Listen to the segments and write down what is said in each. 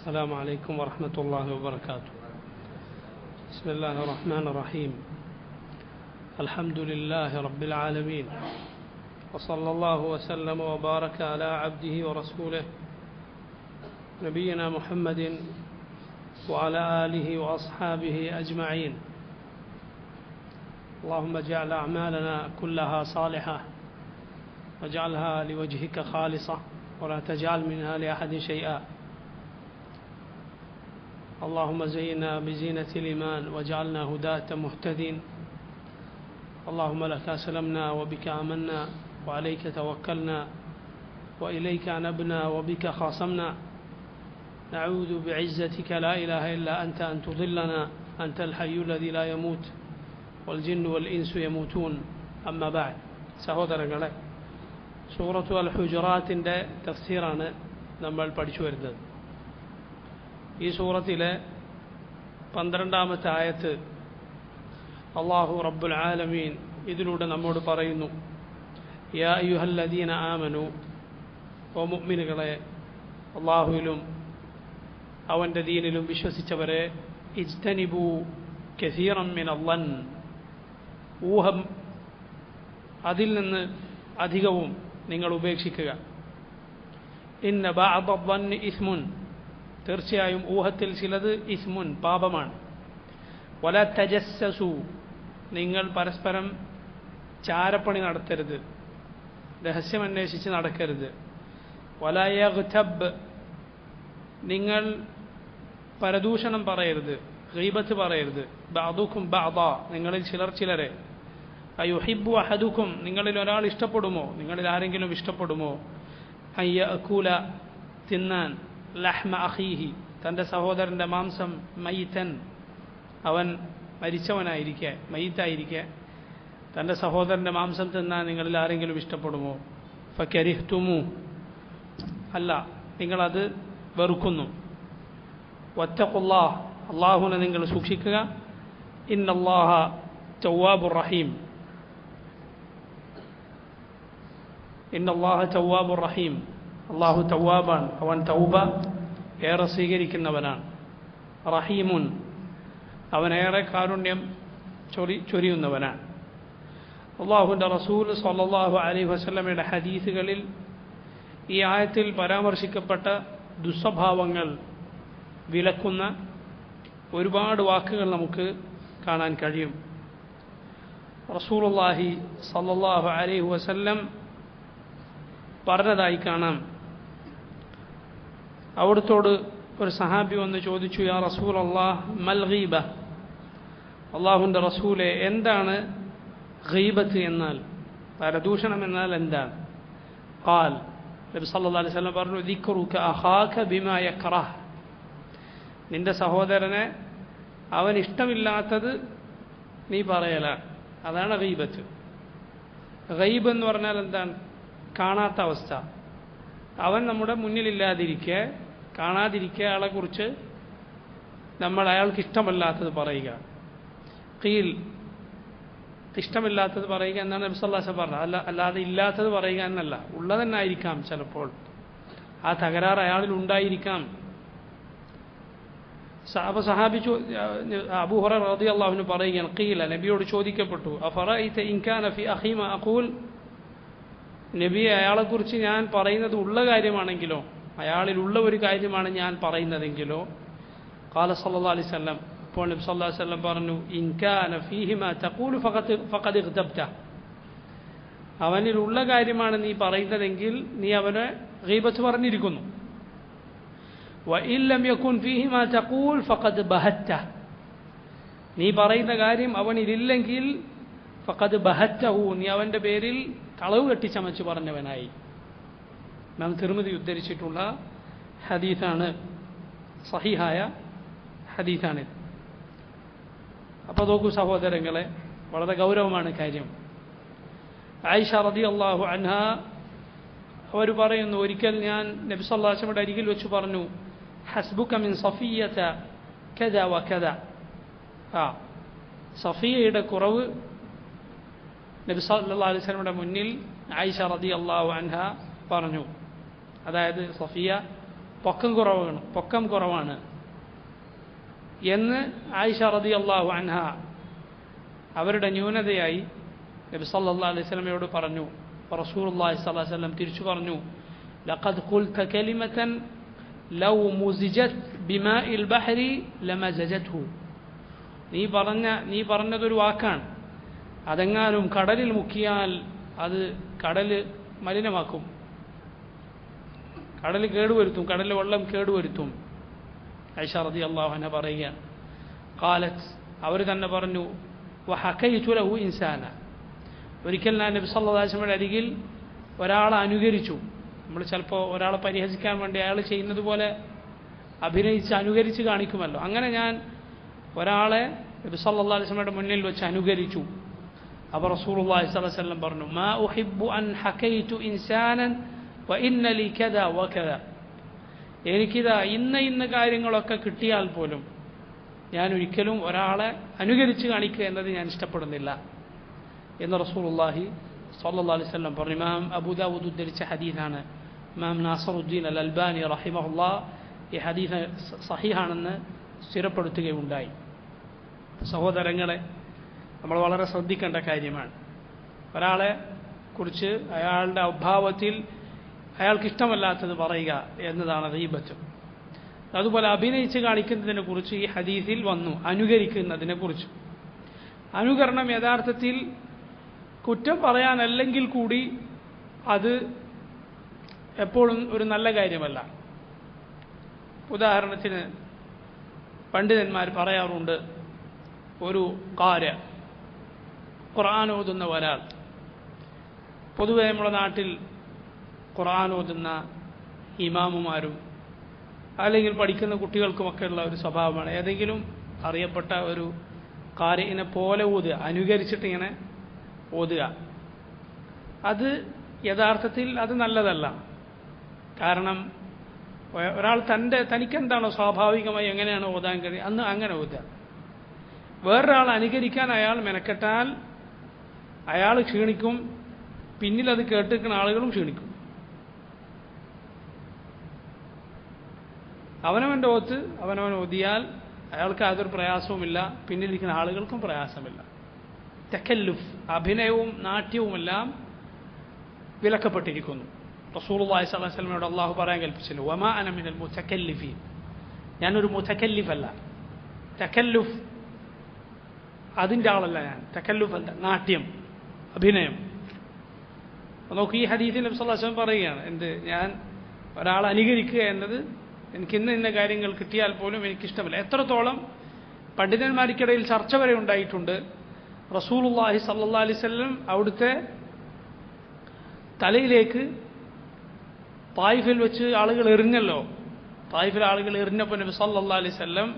السلام عليكم ورحمة الله وبركاته. بسم الله الرحمن الرحيم. الحمد لله رب العالمين، وصلى الله وسلم وبارك على عبده ورسوله نبينا محمد وعلى آله وأصحابه أجمعين. اللهم اجعل أعمالنا كلها صالحة واجعلها لوجهك خالصة ولا تجعل منها لأحد شيئا. اللهم زينا بزينة الإيمان واجعلنا هداة مهتدين. اللهم لك أسلمنا وبك آمنا وعليك توكلنا وإليك أنبنا وبك خاصمنا. نعوذ بعزتك لا إله إلا أنت أن تضلنا. أنت الحي الذي لا يموت والجن والإنس يموتون. أما بعد. സഹോദരങ്ങളെ, സൂറത്തു അൽ ഹുജറാത്തിൻ്റെ തഫ്സീറാണ് നമ്മൾ പഠിച്ചു വരുന്നത്. ഈ സൂറത്തിലെ 12ാമത്തെ ആയത്ത് അല്ലാഹു റബ്ബുൽ ആലമീൻ ഇതിലൂടെ നമ്മോട് പറയുന്നു, യാ അയ്യുഹല്ലദീന ആമനു, ഓ മുഅ്മിനുകളെ, അല്ലാഹുവിലും അവൻ്റെ ദീനിലും വിശ്വസിച്ചവരെ, ഇജ്തനിബു കസീറൻ മിനൽ-ളൻ, ഊഹം അതിൽ നിന്ന് അധികവും നിങ്ങൾ ഉപേക്ഷിക്കുക. ഇന്ന ബഅദ-ളന്നി ഇസ്മുൻ, തീർച്ചയായും ഊഹത്തിൽ ചിലത് ഇസ്മുൻ, പാപമാണ്. വല തജസ്സസു, നിങ്ങൾ പരസ്പരം ചാരപ്പണി നടത്തരുത്, രഹസ്യമന്വേഷിച്ച് നടക്കരുത്. വല യഗ്തബ്, നിങ്ങൾ പരദൂഷണം പറയരുത്, ഗീബത്ത് പറയരുത്. ബഅദുക്കും ബഅദ, നിങ്ങളിൽ ചിലർ ചിലരെ. അയുഹിബ്ബു അഹദുക്കും, നിങ്ങളിൽ ഒരാൾ ഇഷ്ടപ്പെടുമോ, നിങ്ങളിൽ ആരെങ്കിലും ഇഷ്ടപ്പെടുമോ, അയ്യഅകൂല, തിന്നാൻ, ലഹ്മ അഖീഹി, തൻ്റെ സഹോദരൻ്റെ മാംസം, മയ്യിതൻ, അവൻ മരിച്ചവനായിരിക്കെ, മയ്യിത്തായിരിക്കെ തൻ്റെ സഹോദരൻ്റെ മാംസം തിന്നാൻ നിങ്ങളിൽ ആരെങ്കിലും ഇഷ്ടപ്പെടുമോ. ഫകരിഹ്തുമു, അല്ല, നിങ്ങളത് വെറുക്കുന്നു. വത്തഖുല്ലാഹ്, അല്ലാഹുവിനെ നിങ്ങൾ സൂക്ഷിക്കുക. ഇന്നല്ലാഹ തവ്വാബുർ റഹീം, ഇന്നല്ലാഹ തവ്വാബുർ റഹീം, അല്ലാഹു തവ്വാബാണ്, അവൻ തൗബ ഏറെ സ്വീകരിക്കുന്നവനാണ്. റഹീമുൻ, അവനേറെ കാരുണ്യം ചൊരിയുന്നവനാണ്. അല്ലാഹുവിൻ്റെ റസൂൽ സ്വല്ലല്ലാഹു അലൈഹി വസല്ലമയുടെ ഹദീസുകളിൽ ഈ ആയത്തിൽ പരാമർശിക്കപ്പെട്ട ദുസ്വഭാവങ്ങൾ വിലക്കുന്ന ഒരുപാട് വാക്കുകൾ നമുക്ക് കാണാൻ കഴിയും. റസൂലുള്ളാഹി സ്വല്ലല്ലാഹു അലൈഹി വസല്ലം പറഞ്ഞതായി കാണാം. അവിടുത്തോട് ഒരു സഹാബി വന്ന് ചോദിച്ചു, യാ റസൂലല്ലാഹ് മൽ ഗീബ, അല്ലാഹുവിൻ്റെ റസൂലെ, എന്താണ് ഗീബത്ത് എന്നാൽ, പരദൂഷണം എന്നാൽ എന്താണ്? ഖാൽ, നബി സല്ലല്ലാഹു അലൈഹി വസല്ലം പറഞ്ഞു, ദിക്റുക അഖാക ബിമാ യക്റഹ്, നിന്റെ സഹോദരനെ അവൻ ഇഷ്ടമില്ലാത്തത് നീ പറയലാണ്, അതാണ് ഗീബത്ത്. ഗൈബ് എന്ന് പറഞ്ഞാൽ എന്താണ്? കാണാത്ത അവസ്ഥ. അവൻ നമ്മുടെ മുന്നിലില്ലാതിരിക്കെ, കാണാതിരിക്കെ അയാളെക്കുറിച്ച് നമ്മൾ അയാൾക്ക് ഇഷ്ടമല്ലാത്തത് പറയുക. ഖീൽ, ഇഷ്ടമില്ലാത്തത് പറയുക എന്നാണ് നബി സല്ലല്ലാഹു അലൈഹി വസല്ലം പറഞ്ഞത്. അല്ലാതെ ഇല്ലാത്തത് പറയുക എന്നല്ല. ഉള്ളതെന്നായിരിക്കാം ചിലപ്പോൾ, ആ തകരാറ് അയാളിൽ ഉണ്ടായിരിക്കാം. സഹാബി അബൂ ഹുറൈറ റളിയല്ലാഹു അൻഹു പറയുകയാണ്, ഖീല, നബിയോട് ചോദിക്കപ്പെട്ടു, അഫറഅയ്ത ഇൻ കാന ഫി അഖീ മാ അഖൂൽ, നബിയെ, അയാളെക്കുറിച്ച് ഞാൻ പറയുന്നത് ഉള്ള കാര്യമാണെങ്കിലോ, അയാളിലുള്ള ഒരു കാര്യമാണ് ഞാൻ പറയുന്നതെങ്കിലോ. ഖാല സല്ലല്ലാഹു അലൈഹി വസല്ലം, അപ്പോൾ നബി സല്ലല്ലാഹു അലൈഹി വസല്ലം പറഞ്ഞു, ഇൻ കാന ഫീഹി മാ തഖൂലു ഫഖദ് ഇഗ്തബ്ത, അവനിലുള്ള കാര്യമാണ് നീ പറയുന്നതെങ്കിൽ നീ അവനെ ഗീബത്ത് പറഞ്ഞിരിക്കുന്നു. വഇൻ ലം യകുൻ ഫീഹി മാ തഖൂൽ ഫഖദ് ബഹത്ത, നീ പറയുന്ന കാര്യം അവനിലില്ലെങ്കിൽ ഫഖദ് ബഹത്തഹു, നീ അവൻ്റെ പേരിൽ കളവ് കെട്ടിച്ചമച്ച് പറഞ്ഞവനായി. നാം തിർമിദി ഉദ്ധരിച്ചിട്ടുള്ള ഹദീസാണ്, സഹീഹായ ഹദീസാണിത്. അപ്പോൾ നോക്കൂ സഹോദരങ്ങളെ, വളരെ ഗൗരവമാണ് കാര്യം. ആയിഷ റളിയല്ലാഹു അൻഹാ അവർ പറയുന്നു, ഒരിക്കൽ ഞാൻ നബി സല്ലല്ലാഹു അലൈഹി വസല്ലമയുടെ അരികിൽ വെച്ച് പറഞ്ഞു, ഹസ്ബുക മിൻ സഫിയ്യത കദ വകദ, സഫിയയുടെ കുറവ് നബി സല്ലല്ലാഹു അലൈഹി വസല്ലമയുടെ മുന്നിൽ ആയിഷ റളിയല്ലാഹു അൻഹ പറഞ്ഞു. അതായത് സഫിയ പൊക്കം കുറവാണ് എന്ന് ആയിഷ റളിയല്ലാഹു അൻഹ അവരുടെ ന്യൂനതയായി നബി സല്ലല്ലാഹു അലൈഹി വസല്ലമയോട് പറഞ്ഞു. റസൂലുള്ളാഹി സ്വല്ലല്ലാഹു അലൈഹി വസല്ലം തിരിച്ചു പറഞ്ഞു, ലഖദ് ഖുൽത കലിമതൻ ലൗ മുസിജത് ബിമാഇൽ ബഹരി ലമസജത്ഹു. നീ പറഞ്ഞതൊരു വാക്കാണ്, അതെങ്ങാനും കടലിൽ മുക്കിയാൽ അത് കടൽ മലിനമാക്കും, കടൽ കേടുവരുത്തും, കടലിലെ വെള്ളം കേടുവരുത്തും. ആയിഷ റളിയല്ലാഹു അൻഹ പറയുകയാണ്, ഖാലത്ത്, അവർ തന്നെ പറഞ്ഞു, വഹകൈതു ലഹു ഇൻസാന. ഒരിക്കൽ ഞാൻ നബി സല്ലല്ലാഹു അലൈഹി വസല്ലമയുടെ അരികിൽ ഒരാളെ അനുകരിച്ചു. നമ്മൾ ചിലപ്പോൾ ഒരാളെ പരിഹസിക്കാൻ വേണ്ടി അയാൾ ചെയ്യുന്നത് പോലെ അഭിനയിച്ച് അനുകരിച്ച് കാണിക്കുമല്ലോ. അങ്ങനെ ഞാൻ ഒരാളെ നബി സല്ലല്ലാഹു അലൈഹി വസല്ലമയുടെ മുന്നിൽ വെച്ച് അനുകരിച്ചു. അപ്പോൾ റസൂലുള്ളാഹി സ്വല്ലല്ലാഹു അലൈഹി വസല്ലം പറഞ്ഞു, മാ ഉഹിബ്ബു അൻ ഹകൈതു ഇൻസാനൻ വ ഇന്ന ലി കദാ വ കദാ. എനിക്കിതാ ഇന്ന കാര്യങ്ങളൊക്കെ കിട്ടിയാൽ പോലും ഞാൻ ഒരിക്കലും ഒരാളെ അനുകരിച്ച് കാണിക്കുക എന്നത് ഞാൻ ഇഷ്ടപ്പെടുന്നില്ല എന്ന് റസൂലുള്ളാഹി സ്വല്ലല്ലാഹു അലൈഹി വസല്ലം പറഞ്ഞു. ഇമാം അബൂ ദാവൂദ് ഉദ്ധരിച്ച ഹദീസാണ്. ഇമാം നാസറുദ്ദീൻ അൽ അൽബാനി റഹിമഹുല്ലാഹ് ഈ ഹദീസ് സഹീഹാണെന്ന് സ്ഥിരപ്പെടുത്തുകയുണ്ടായി. സഹോദരങ്ങളെ, നമ്മൾ വളരെ ശ്രദ്ധിക്കേണ്ട കാര്യമാണ്. ഒരാളെ കുറിച്ച് അയാളുടെ അഭാവത്തിൽ അയാൾക്കിഷ്ടമല്ലാത്തത് പറയുക എന്നതാണ് ഗീബത്ത്. അതുപോലെ അഭിനയിച്ച് കാണിക്കുന്നതിനെ കുറിച്ച് ഈ ഹദീസിൽ വന്നു, അനുകരിക്കുന്നതിനെ കുറിച്ച്. അനുകരണം യഥാർത്ഥത്തിൽ കുറ്റം പറയാനല്ലെങ്കിൽ കൂടി അത് എപ്പോഴും ഒരു നല്ല കാര്യമല്ല. ഉദാഹരണത്തിന് പണ്ഡിതന്മാർ പറയാറുണ്ട്, ഒരു ഖുർആൻ ഓതുന്ന ഒരാൾ, പൊതുവെ നമ്മുടെ നാട്ടിൽ ഖുർആൻ ഓതുന്ന ഇമാമുമാരും അല്ലെങ്കിൽ പഠിക്കുന്ന കുട്ടികൾക്കുമൊക്കെ ഉള്ള ഒരു സ്വഭാവമാണ് ഏതെങ്കിലും അറിയപ്പെട്ട ഒരു ഖാരിഇനെ പോലെ ഓതുക, അനുകരിച്ചിട്ട് ഇങ്ങനെ ഓതുക. അത് യഥാർത്ഥത്തിൽ അത് നല്ലതല്ല. കാരണം ഒരാൾ തനിക്കെന്താണോ സ്വാഭാവികമായി എങ്ങനെയാണ് ഓതാൻ കഴിയുക അന്ന് അങ്ങനെ ഓതുക. വേറൊരാൾ അനുകരിക്കാൻ അയാൾ മെനക്കെട്ടാൽ അയാൾ ക്ഷീണിക്കും, പിന്നിലത് കേട്ടിരിക്കുന്ന ആളുകളും ക്ഷീണിക്കും. അവനവൻ്റെ ഓത്ത് അവനവൻ ഓതിയാൽ അയാൾക്ക് യാതൊരു പ്രയാസവുമില്ല, പിന്നിലിരിക്കുന്ന ആളുകൾക്കും പ്രയാസമില്ല. തക്കല്ലുഫ്, അഭിനയവും നാട്യവുമെല്ലാം വിലക്കപ്പെട്ടിരിക്കുന്നു. റസൂലുള്ളാഹി സ്വല്ലല്ലാഹു അലൈഹി വസല്ലമയോട് അല്ലാഹു പറയാൻ കൽപ്പിച്ചില്ല, വമാ അന മിനൽ മുതകല്ലിഫീൻ, ഞാനൊരു മുതകല്ലിഫല്ല. തക്കല്ലുഫ് അതിൻ്റെ ആളല്ല ഞാൻ. തക്കല്ലുഫ് അല്ല, നാട്യം, അഭിനയം. നോക്ക്, ഈ ഹദീസിൽ നബി സല്ലല്ലാഹു അലൈഹി വസല്ലം പറയുകയാണ്, എന്ത്, ഞാൻ ഒരാളെ അനുകരിക്കുക എന്നത് എനിക്ക് ഇന്ന കാര്യങ്ങൾ കിട്ടിയാൽ പോലും എനിക്കിഷ്ടമില്ല. എത്രത്തോളം പണ്ഡിതന്മാർക്കിടയിൽ ചർച്ച വരെ ഉണ്ടായിട്ടുണ്ട്. റസൂലുള്ളാഹി സ്വല്ലല്ലാഹു അലൈഹി വസല്ലം അവിടുത്തെ തലയിലേക്ക് തായിഫിൽ വെച്ച് ആളുകൾ എറിഞ്ഞല്ലോ. തായിഫിൽ ആളുകൾ എറിഞ്ഞപ്പോൾ നബി സല്ലല്ലാഹു അലൈഹി വസല്ലം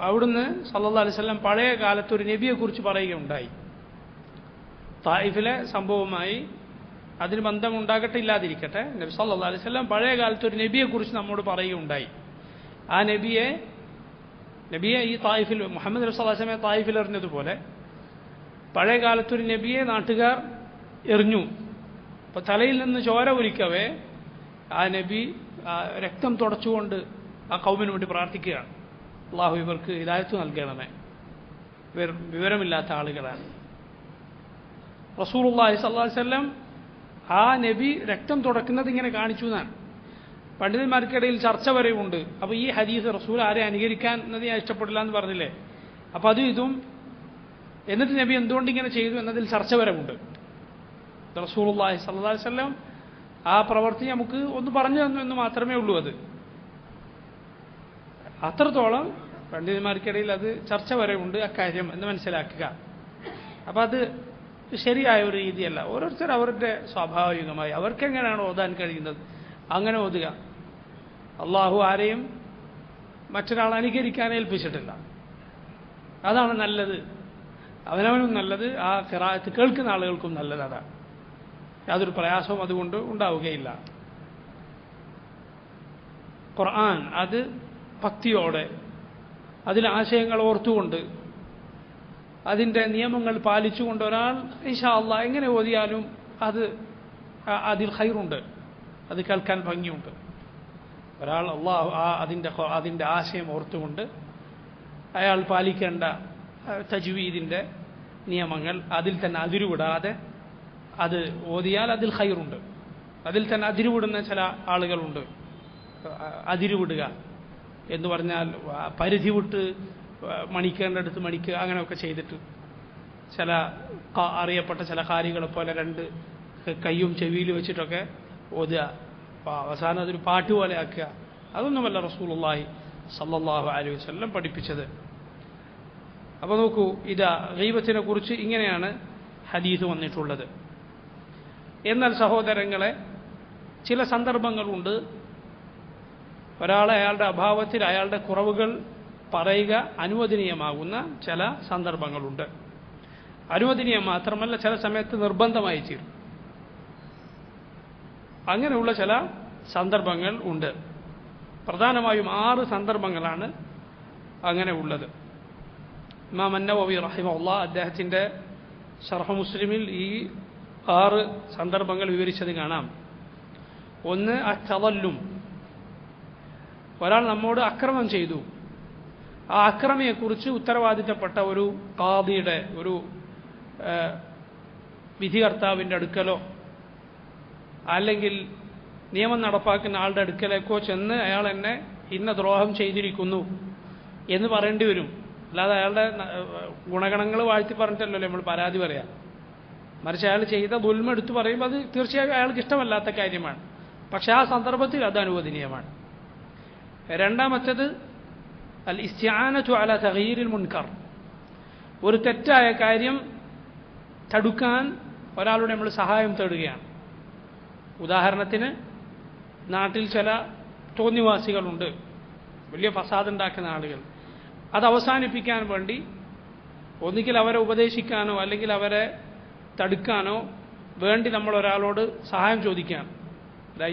അവിടുന്ന് സല്ലല്ലാഹു അലൈഹി വസല്ലം പഴയ കാലത്ത് ഒരു നബിയെക്കുറിച്ച് പറയുകയുണ്ടായി. തായിഫിലെ സംഭവവുമായി അതിന് ബന്ധമുണ്ടാകട്ടെ ഇല്ലാതിരിക്കട്ടെ, നബി സല്ലല്ലാഹു അലൈഹി വസല്ലം പഴയ കാലത്ത് ഒരു നബിയെക്കുറിച്ച് നമ്മോട് പറയുകയുണ്ടായി. ആ നബിയെ ഈ തായിഫിൽ, മുഹമ്മദ് നബി സല്ലല്ലാഹു അലൈഹി വസല്ലമയെ തായിഫിൽ എറിഞ്ഞതുപോലെ പഴയ കാലത്തൊരു നബിയെ നാട്ടുകാർ എറിഞ്ഞു. അപ്പോൾ തലയിൽ നിന്ന് ചോര ഒലിക്കവേ ആ നബി രക്തം തുടച്ചുകൊണ്ട് ആ കൗമിന് വേണ്ടി പ്രാർത്ഥിക്കുകയാണ്, അള്ളാഹു ഇവർക്ക് ഹിദായത്ത് നൽകണമേ, ഇവർ വിവരമില്ലാത്ത ആളുകളാണ്. റസൂലുള്ളാഹി സ്വല്ലല്ലാഹു അലൈഹി വസല്ലം ആ നബി രക്തം തുടക്കുന്നത് ഇങ്ങനെ കാണിച്ചു എന്നാണ്. പണ്ഡിതന്മാർക്കിടയിൽ ചർച്ച വരെയുണ്ട്. അപ്പോൾ ഈ ഹദീസ് റസൂൽ ആരെ അനുകരിക്കാൻ എന്നത് ഞാൻ ഇഷ്ടപ്പെടില്ല എന്ന് പറഞ്ഞില്ലേ, അപ്പോൾ അതും ഇതും എന്നിട്ട് നബി എന്തുകൊണ്ട് ഇങ്ങനെ ചെയ്തു എന്നതിൽ ചർച്ച വരവുണ്ട്. റസൂലുള്ളാഹി സ്വല്ലല്ലാഹു അലൈഹി വസല്ലം ആ പ്രവൃത്തി നമുക്ക് ഒന്ന് പറഞ്ഞു തന്നു എന്ന് മാത്രമേ ഉള്ളൂ. അത് അത്രത്തോളം പണ്ഡിതന്മാർക്കിടയിൽ അത് ചർച്ച വരെയുണ്ട് അക്കാര്യം എന്ന് മനസ്സിലാക്കുക. അപ്പം അത് ശരിയായ ഒരു രീതിയല്ല. ഓരോരുത്തർ അവരുടെ സ്വാഭാവികമായി അവർക്കെങ്ങനെയാണ് ഓതാൻ കഴിയുന്നത് അങ്ങനെ ഓതുക. അള്ളാഹു ആരെയും മറ്റൊരാൾ അനുകരിക്കാൻ ഏൽപ്പിച്ചിട്ടില്ല. അതാണ് നല്ലത്, അവനവനും നല്ലത്, ആ ഖിറാഅത്ത് കേൾക്കുന്ന ആളുകൾക്കും നല്ലത്. അതാണ്, യാതൊരു പ്രയാസവും അതുകൊണ്ട് ഉണ്ടാവുകയില്ല. ഖുർആൻ അത് ഭക്തിയോടെ, അതിലെ ആശയങ്ങൾ ഓർത്തുകൊണ്ട്, അതിൻ്റെ നിയമങ്ങൾ പാലിച്ചുകൊണ്ട് ഒരാൾ ഇൻഷാ അല്ലാഹ് എങ്ങനെ ഓതിയാലും അതിൽ ഖൈറുണ്ട്. അത് കേൾക്കാൻ ഭംഗിയുണ്ട്. ഒരാൾ അള്ളാഹു അതിൻ്റെ ആശയം ഓർത്തുകൊണ്ട് അയാൾ പാലിക്കേണ്ട തജ്വീദിൻ്റെ നിയമങ്ങൾ അതിൽ തന്നെ അതിരുവിടാതെ അത് ഓതിയാൽ അതിൽ ഖൈറുണ്ട്. അതിൽ തന്നെ അതിരുവിടുന്ന ചില ആളുകളുണ്ട്. അതിരുവിടുക എന്ന് പറഞ്ഞാൽ പരിധി വിട്ട് മണിക്കേണ്ടടുത്ത് മണിക്കുക, അങ്ങനെയൊക്കെ ചെയ്തിട്ട് ചില അറിയപ്പെട്ട ചില കാര്യങ്ങളെ പോലെ രണ്ട് കയ്യും ചെവിയിൽ വെച്ചിട്ടൊക്കെ ഓതുക, അവസാനം അതൊരു പാട്ട് പോലെ ആക്കുക. അതൊന്നുമല്ല റസൂലുള്ളാഹി സല്ലല്ലാഹു അലൈഹി വസല്ലം പഠിപ്പിച്ചത്. അപ്പോൾ നോക്കൂ, ഇതാ ഗീബത്തിനെ കുറിച്ച് ഇങ്ങനെയാണ് ഹദീസ് വന്നിട്ടുള്ളത്. എന്നാൽ സഹോദരങ്ങളെ, ചില സന്ദർഭങ്ങളുണ്ട് ഒരാളെ അയാളുടെ അഭാവത്തിൽ അയാളുടെ കുറവുകൾ പറയുക അനുവദനീയമാകുന്ന ചില സന്ദർഭങ്ങളുണ്ട്. അനുവദനീയം മാത്രമല്ല, ചില സമയത്ത് നിർബന്ധമായി തീരും. അങ്ങനെയുള്ള ചില സന്ദർഭങ്ങൾ ഉണ്ട്. പ്രധാനമായും 6 സന്ദർഭങ്ങളാണ് അങ്ങനെ ഉള്ളത്. ഇമാം അന്നവവി റഹിമഹുല്ലാഹ് അദ്ദേഹത്തിൻ്റെ ശർഹ് മുസ്ലിമിൽ ഈ 6 സന്ദർഭങ്ങൾ വിവരിച്ചത് കാണാം. ഒന്ന്, അത്തളല്ലും, ഒരാൾ നമ്മോട് അക്രമം ചെയ്തു, ആ അക്രമിയെക്കുറിച്ച് ഉത്തരവാദിത്തപ്പെട്ട ഒരു ഖാദിയുടെ, ഒരു വിധികർത്താവിൻ്റെ അടുക്കലോ അല്ലെങ്കിൽ നിയമം നടപ്പാക്കുന്ന ആളുടെ അടുക്കലേക്കോ ചെന്ന് അയാൾ എന്നെ ഇന്ന ദ്രോഹം ചെയ്തിരിക്കുന്നു എന്ന് പറയേണ്ടി വരും. അല്ലാതെ അയാളുടെ ഗുണഗണങ്ങൾ വാഴ്ത്തി പറഞ്ഞിട്ടല്ലോ നമ്മൾ പരാതി പറയാം. മറിച്ച് അയാൾ ചെയ്ത ദുൽമ എടുത്ത് പറയുമ്പോൾ അത് തീർച്ചയായും അയാൾക്ക് ഇഷ്ടമല്ലാത്ത കാര്യമാണ്. പക്ഷെ ആ സന്ദർഭത്തിൽ അത് അനുവദനീയമാണ്. രണ്ടാമത്തേത് അൽ ഇസ്തിആനതു അലാ തഗ്യീരിൽ മുൻകർ, ഒരു തെറ്റായ കാര്യം തടുക്കാൻ ഒരാളുടെ നമ്മൾ സഹായം തേടുകയാണ്. ഉദാഹരണത്തിന്, നാട്ടിൽ ചില തോന്നിവാസികളുണ്ട്, വലിയ ഫസാദ് ഉണ്ടാക്കുന്ന ആളുകൾ. അത് അവസാനിപ്പിക്കാൻ വേണ്ടി ഒന്നുകിൽ അവരെ ഉപദേശിക്കാനോ അല്ലെങ്കിൽ അവരെ തടുക്കാനോ വേണ്ടി നമ്മൾ ഒരാളോട് സഹായം ചോദിക്കുകയാണ്.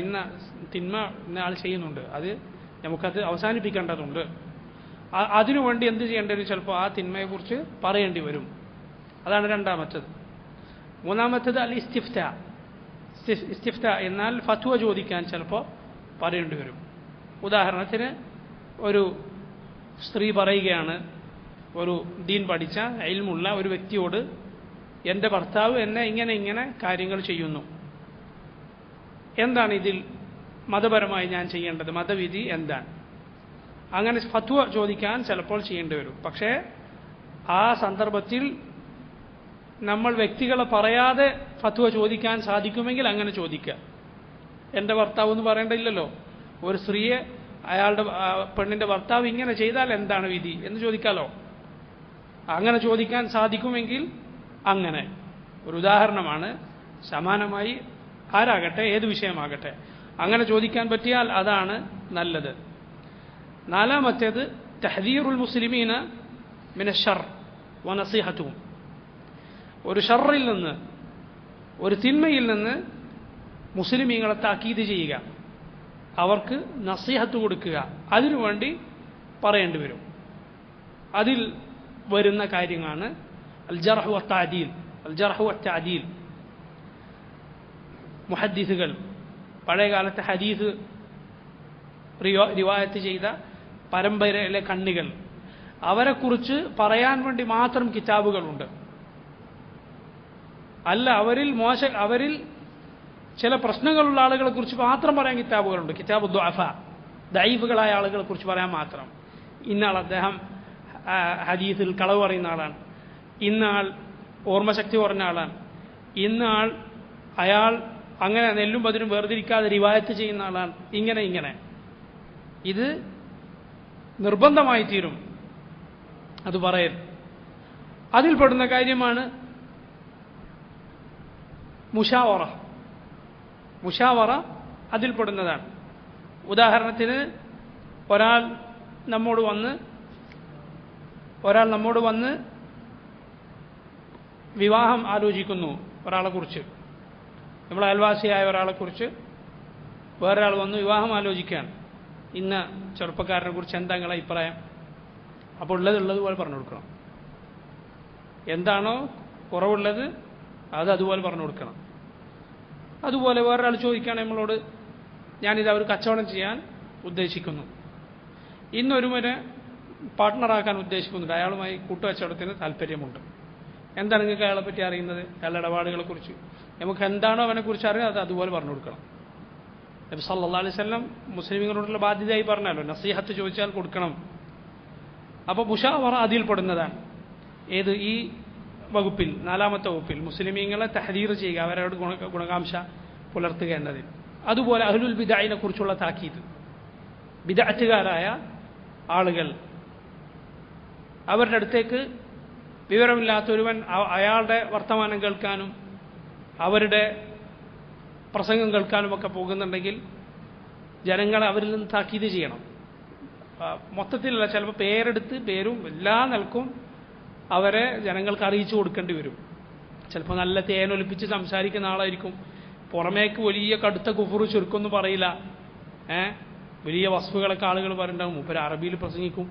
ഇന്ന തിന്മ ഇന്ന ആൾ ചെയ്യുന്നുണ്ട്, അത് നമുക്കത് അവസാനിപ്പിക്കേണ്ടതുണ്ട്. അതിനുവേണ്ടി എന്ത് ചെയ്യേണ്ടി വരും? ചിലപ്പോൾ ആ തിന്മയെക്കുറിച്ച് പറയേണ്ടി വരും. അതാണ് രണ്ടാമത്തേത്. മൂന്നാമത്തേത് അൽ ഇസ്തിഫ്താ. ഇസ്തിഫ്താ എന്നാൽ ഫത്വ ചോദിക്കാൻ ചിലപ്പോൾ പറയേണ്ടി വരും. ഉദാഹരണത്തിന്, ഒരു സ്ത്രീ പറയുകയാണ് ഒരു ദീൻ പഠിച്ച ഇൽമുള്ള ഒരു വ്യക്തിയോട്, എൻ്റെ ഭർത്താവ് എന്നെ ഇങ്ങനെ കാര്യങ്ങൾ ചെയ്യുന്നു, എന്താണ് ഇതിൽ മതപരമായി ഞാൻ ചെയ്യേണ്ടത്, മതവിധി എന്താണ്? അങ്ങനെ ഫത്വ ചോദിക്കാൻ ചിലപ്പോൾ ചെയ്യേണ്ടി വരും. പക്ഷേ ആ സന്ദർഭത്തിൽ നമ്മൾ വ്യക്തികളെ പറയാതെ ഫത്വ ചോദിക്കാൻ സാധിക്കുമെങ്കിൽ അങ്ങനെ ചോദിക്കുക. എൻ്റെ ഭർത്താവ് എന്ന് പറയേണ്ടതില്ലല്ലോ. ഒരു സ്ത്രീയെ അയാളുടെ പെണ്ണിൻ്റെ ഭർത്താവ് ഇങ്ങനെ ചെയ്താൽ എന്താണ് വിധി എന്ന് ചോദിക്കാമല്ലോ. അങ്ങനെ ചോദിക്കാൻ സാധിക്കുമെങ്കിൽ അങ്ങനെ. ഒരു ഉദാഹരണമാണ്. സമാനമായി ആരാകട്ടെ, ഏത് വിഷയമാകട്ടെ, അങ്ങനെ ചോദിക്കാൻ പറ്റിയാൽ അതാണ് നല്ലത്. നാലാമത്തേത് തഹ്ദീറുൽ മുസ്ലിമീന മിന ശർ വ നസീഹത്തുഹും, ഒരു ഷർറിൽ നിന്ന്, ഒരു തിന്മയിൽ നിന്ന് മുസ്ലിമീങ്ങളെ താക്കീത് ചെയ്യുക, അവർക്ക് നസീഹത്ത് കൊടുക്കുക, അതിനുവേണ്ടി പറയേണ്ടി വരും. അതിൽ വരുന്ന കാര്യമാണ് അൽ ജർഹ് വ തഅദീൽ. അൽ ജർഹ് വ തഅദീൽ മുഹദ്ദിസുകൾ, പഴയകാലത്തെ ഹദീസ് റിവായത്ത് ചെയ്ത പരമ്പരയിലെ കണ്ണികൾ, അവരെക്കുറിച്ച് പറയാൻ വേണ്ടി മാത്രം കിതാബുകളുണ്ട്. അല്ല, അവരിൽ ചില പ്രശ്നങ്ങളുള്ള ആളുകളെ കുറിച്ച് മാത്രം പറയാൻ കിതാബുകളുണ്ട്. കിതാബ് ദുഅഫ, ദഈഫുകളായ ആളുകളെ കുറിച്ച് പറയാൻ മാത്രം. ഇന്നാൾ അദ്ദേഹം ഹദീസിൽ കളവ് പറയുന്ന ആളാണ്, ഇന്നാൾ ഓർമ്മശക്തി കുറഞ്ഞ ആളാണ്, ഇന്നാൾ അയാൾ അങ്ങനെ നെല്ലും പതിരും വേർതിരിക്കാതെ റിവായത്ത് ചെയ്യുന്ന ആളാണ്, ഇങ്ങനെ. ഇത് നിർബന്ധമായി തീരും അത് പറയൽ. അതിൽപ്പെടുന്ന കാര്യമാണ് മുഷാവറ അതിൽപ്പെടുന്നതാണ്. ഉദാഹരണത്തിന്, ഒരാൾ നമ്മോട് വന്ന് വിവാഹം ആലോചിക്കുന്നു ഒരാളെക്കുറിച്ച്, നമ്മളെ അയൽവാസിയായ ഒരാളെക്കുറിച്ച് വേറൊരാൾ വന്ന് വിവാഹം ആലോചിക്കുകയാണ്. ഇന്ന ചെറുപ്പക്കാരനെ കുറിച്ച് എന്താ നിങ്ങളെ അഭിപ്രായം? അപ്പോൾ ഉള്ളതുപോലെ പറഞ്ഞു കൊടുക്കണം. എന്താണോ കുറവുള്ളത് അത് അതുപോലെ പറഞ്ഞു കൊടുക്കണം. അതുപോലെ വേറൊരാൾ ചോദിക്കുകയാണ് നമ്മളോട്, ഞാനിത് അവർ കച്ചവടം ചെയ്യാൻ ഉദ്ദേശിക്കുന്നു, ഇന്നൊരുവനെ പാർട്ട്ണറാക്കാൻ ഉദ്ദേശിക്കുന്നുണ്ട്, അയാളുമായി കൂട്ടുകച്ചവടത്തിന് താല്പര്യമുണ്ട്. എന്താണ് നിങ്ങൾക്ക് അയാളെ പറ്റി അറിയുന്നത്? അയാളുടെ ഇടപാടുകളെക്കുറിച്ച് നമുക്ക് എന്താണോ അവനെക്കുറിച്ച് അറിയാം അത് അതുപോലെ പറഞ്ഞു കൊടുക്കണം. നബി സല്ലല്ലാഹു അലൈഹി വസല്ലം മുസ്ലിമീങ്ങളോടുള്ള ബാധ്യതയായി പറഞ്ഞല്ലോ, നസീഹത്ത് ചോദിച്ചാൽ കൊടുക്കണം. അപ്പോൾ മുഷാവറ അതിൽപ്പെടുന്നതാണ്. ഏത്? ഈ വകുപ്പിൽ, 4ാമത്തെ വകുപ്പിൽ മുസ്ലിമീങ്ങളെ തഹദീർ ചെയ്യുക, അവരോട് ഗുണകാംക്ഷ പുലർത്തുക എന്നതിൽ. അതുപോലെ അഹ്ലുൽ ബിദ്അഇനെ കുറിച്ചുള്ള താക്കീത്. ബിദ്അത്തുകാരായ ആളുകൾ, അവരുടെ അടുത്തേക്ക് വിവരമില്ലാത്തൊരുവൻ അയാളുടെ വർത്തമാനം കേൾക്കാനും അവരുടെ പ്രസംഗം കേൾക്കാനുമൊക്കെ പോകുന്നുണ്ടെങ്കിൽ ജനങ്ങളെ അവരിൽ നിന്ന് താക്കീത് ചെയ്യണം. മൊത്തത്തിലല്ല, ചിലപ്പോൾ പേരെടുത്ത് പേരും എല്ലാ നിലക്കും അവരെ ജനങ്ങൾക്ക് അറിയിച്ചു കൊടുക്കേണ്ടി വരും. ചിലപ്പോൾ നല്ല തേനൊലിപ്പിച്ച് സംസാരിക്കുന്ന ആളായിരിക്കും, പുറമേക്ക് വലിയ കടുത്ത കുഫുറ് ചുരുക്കൊന്നും പറയില്ല, വലിയ വസ്തുക്കളൊക്കെ ആളുകൾ പറയുന്നുണ്ടാകും. മൂപ്പര് അറബിയിൽ പ്രസംഗിക്കും,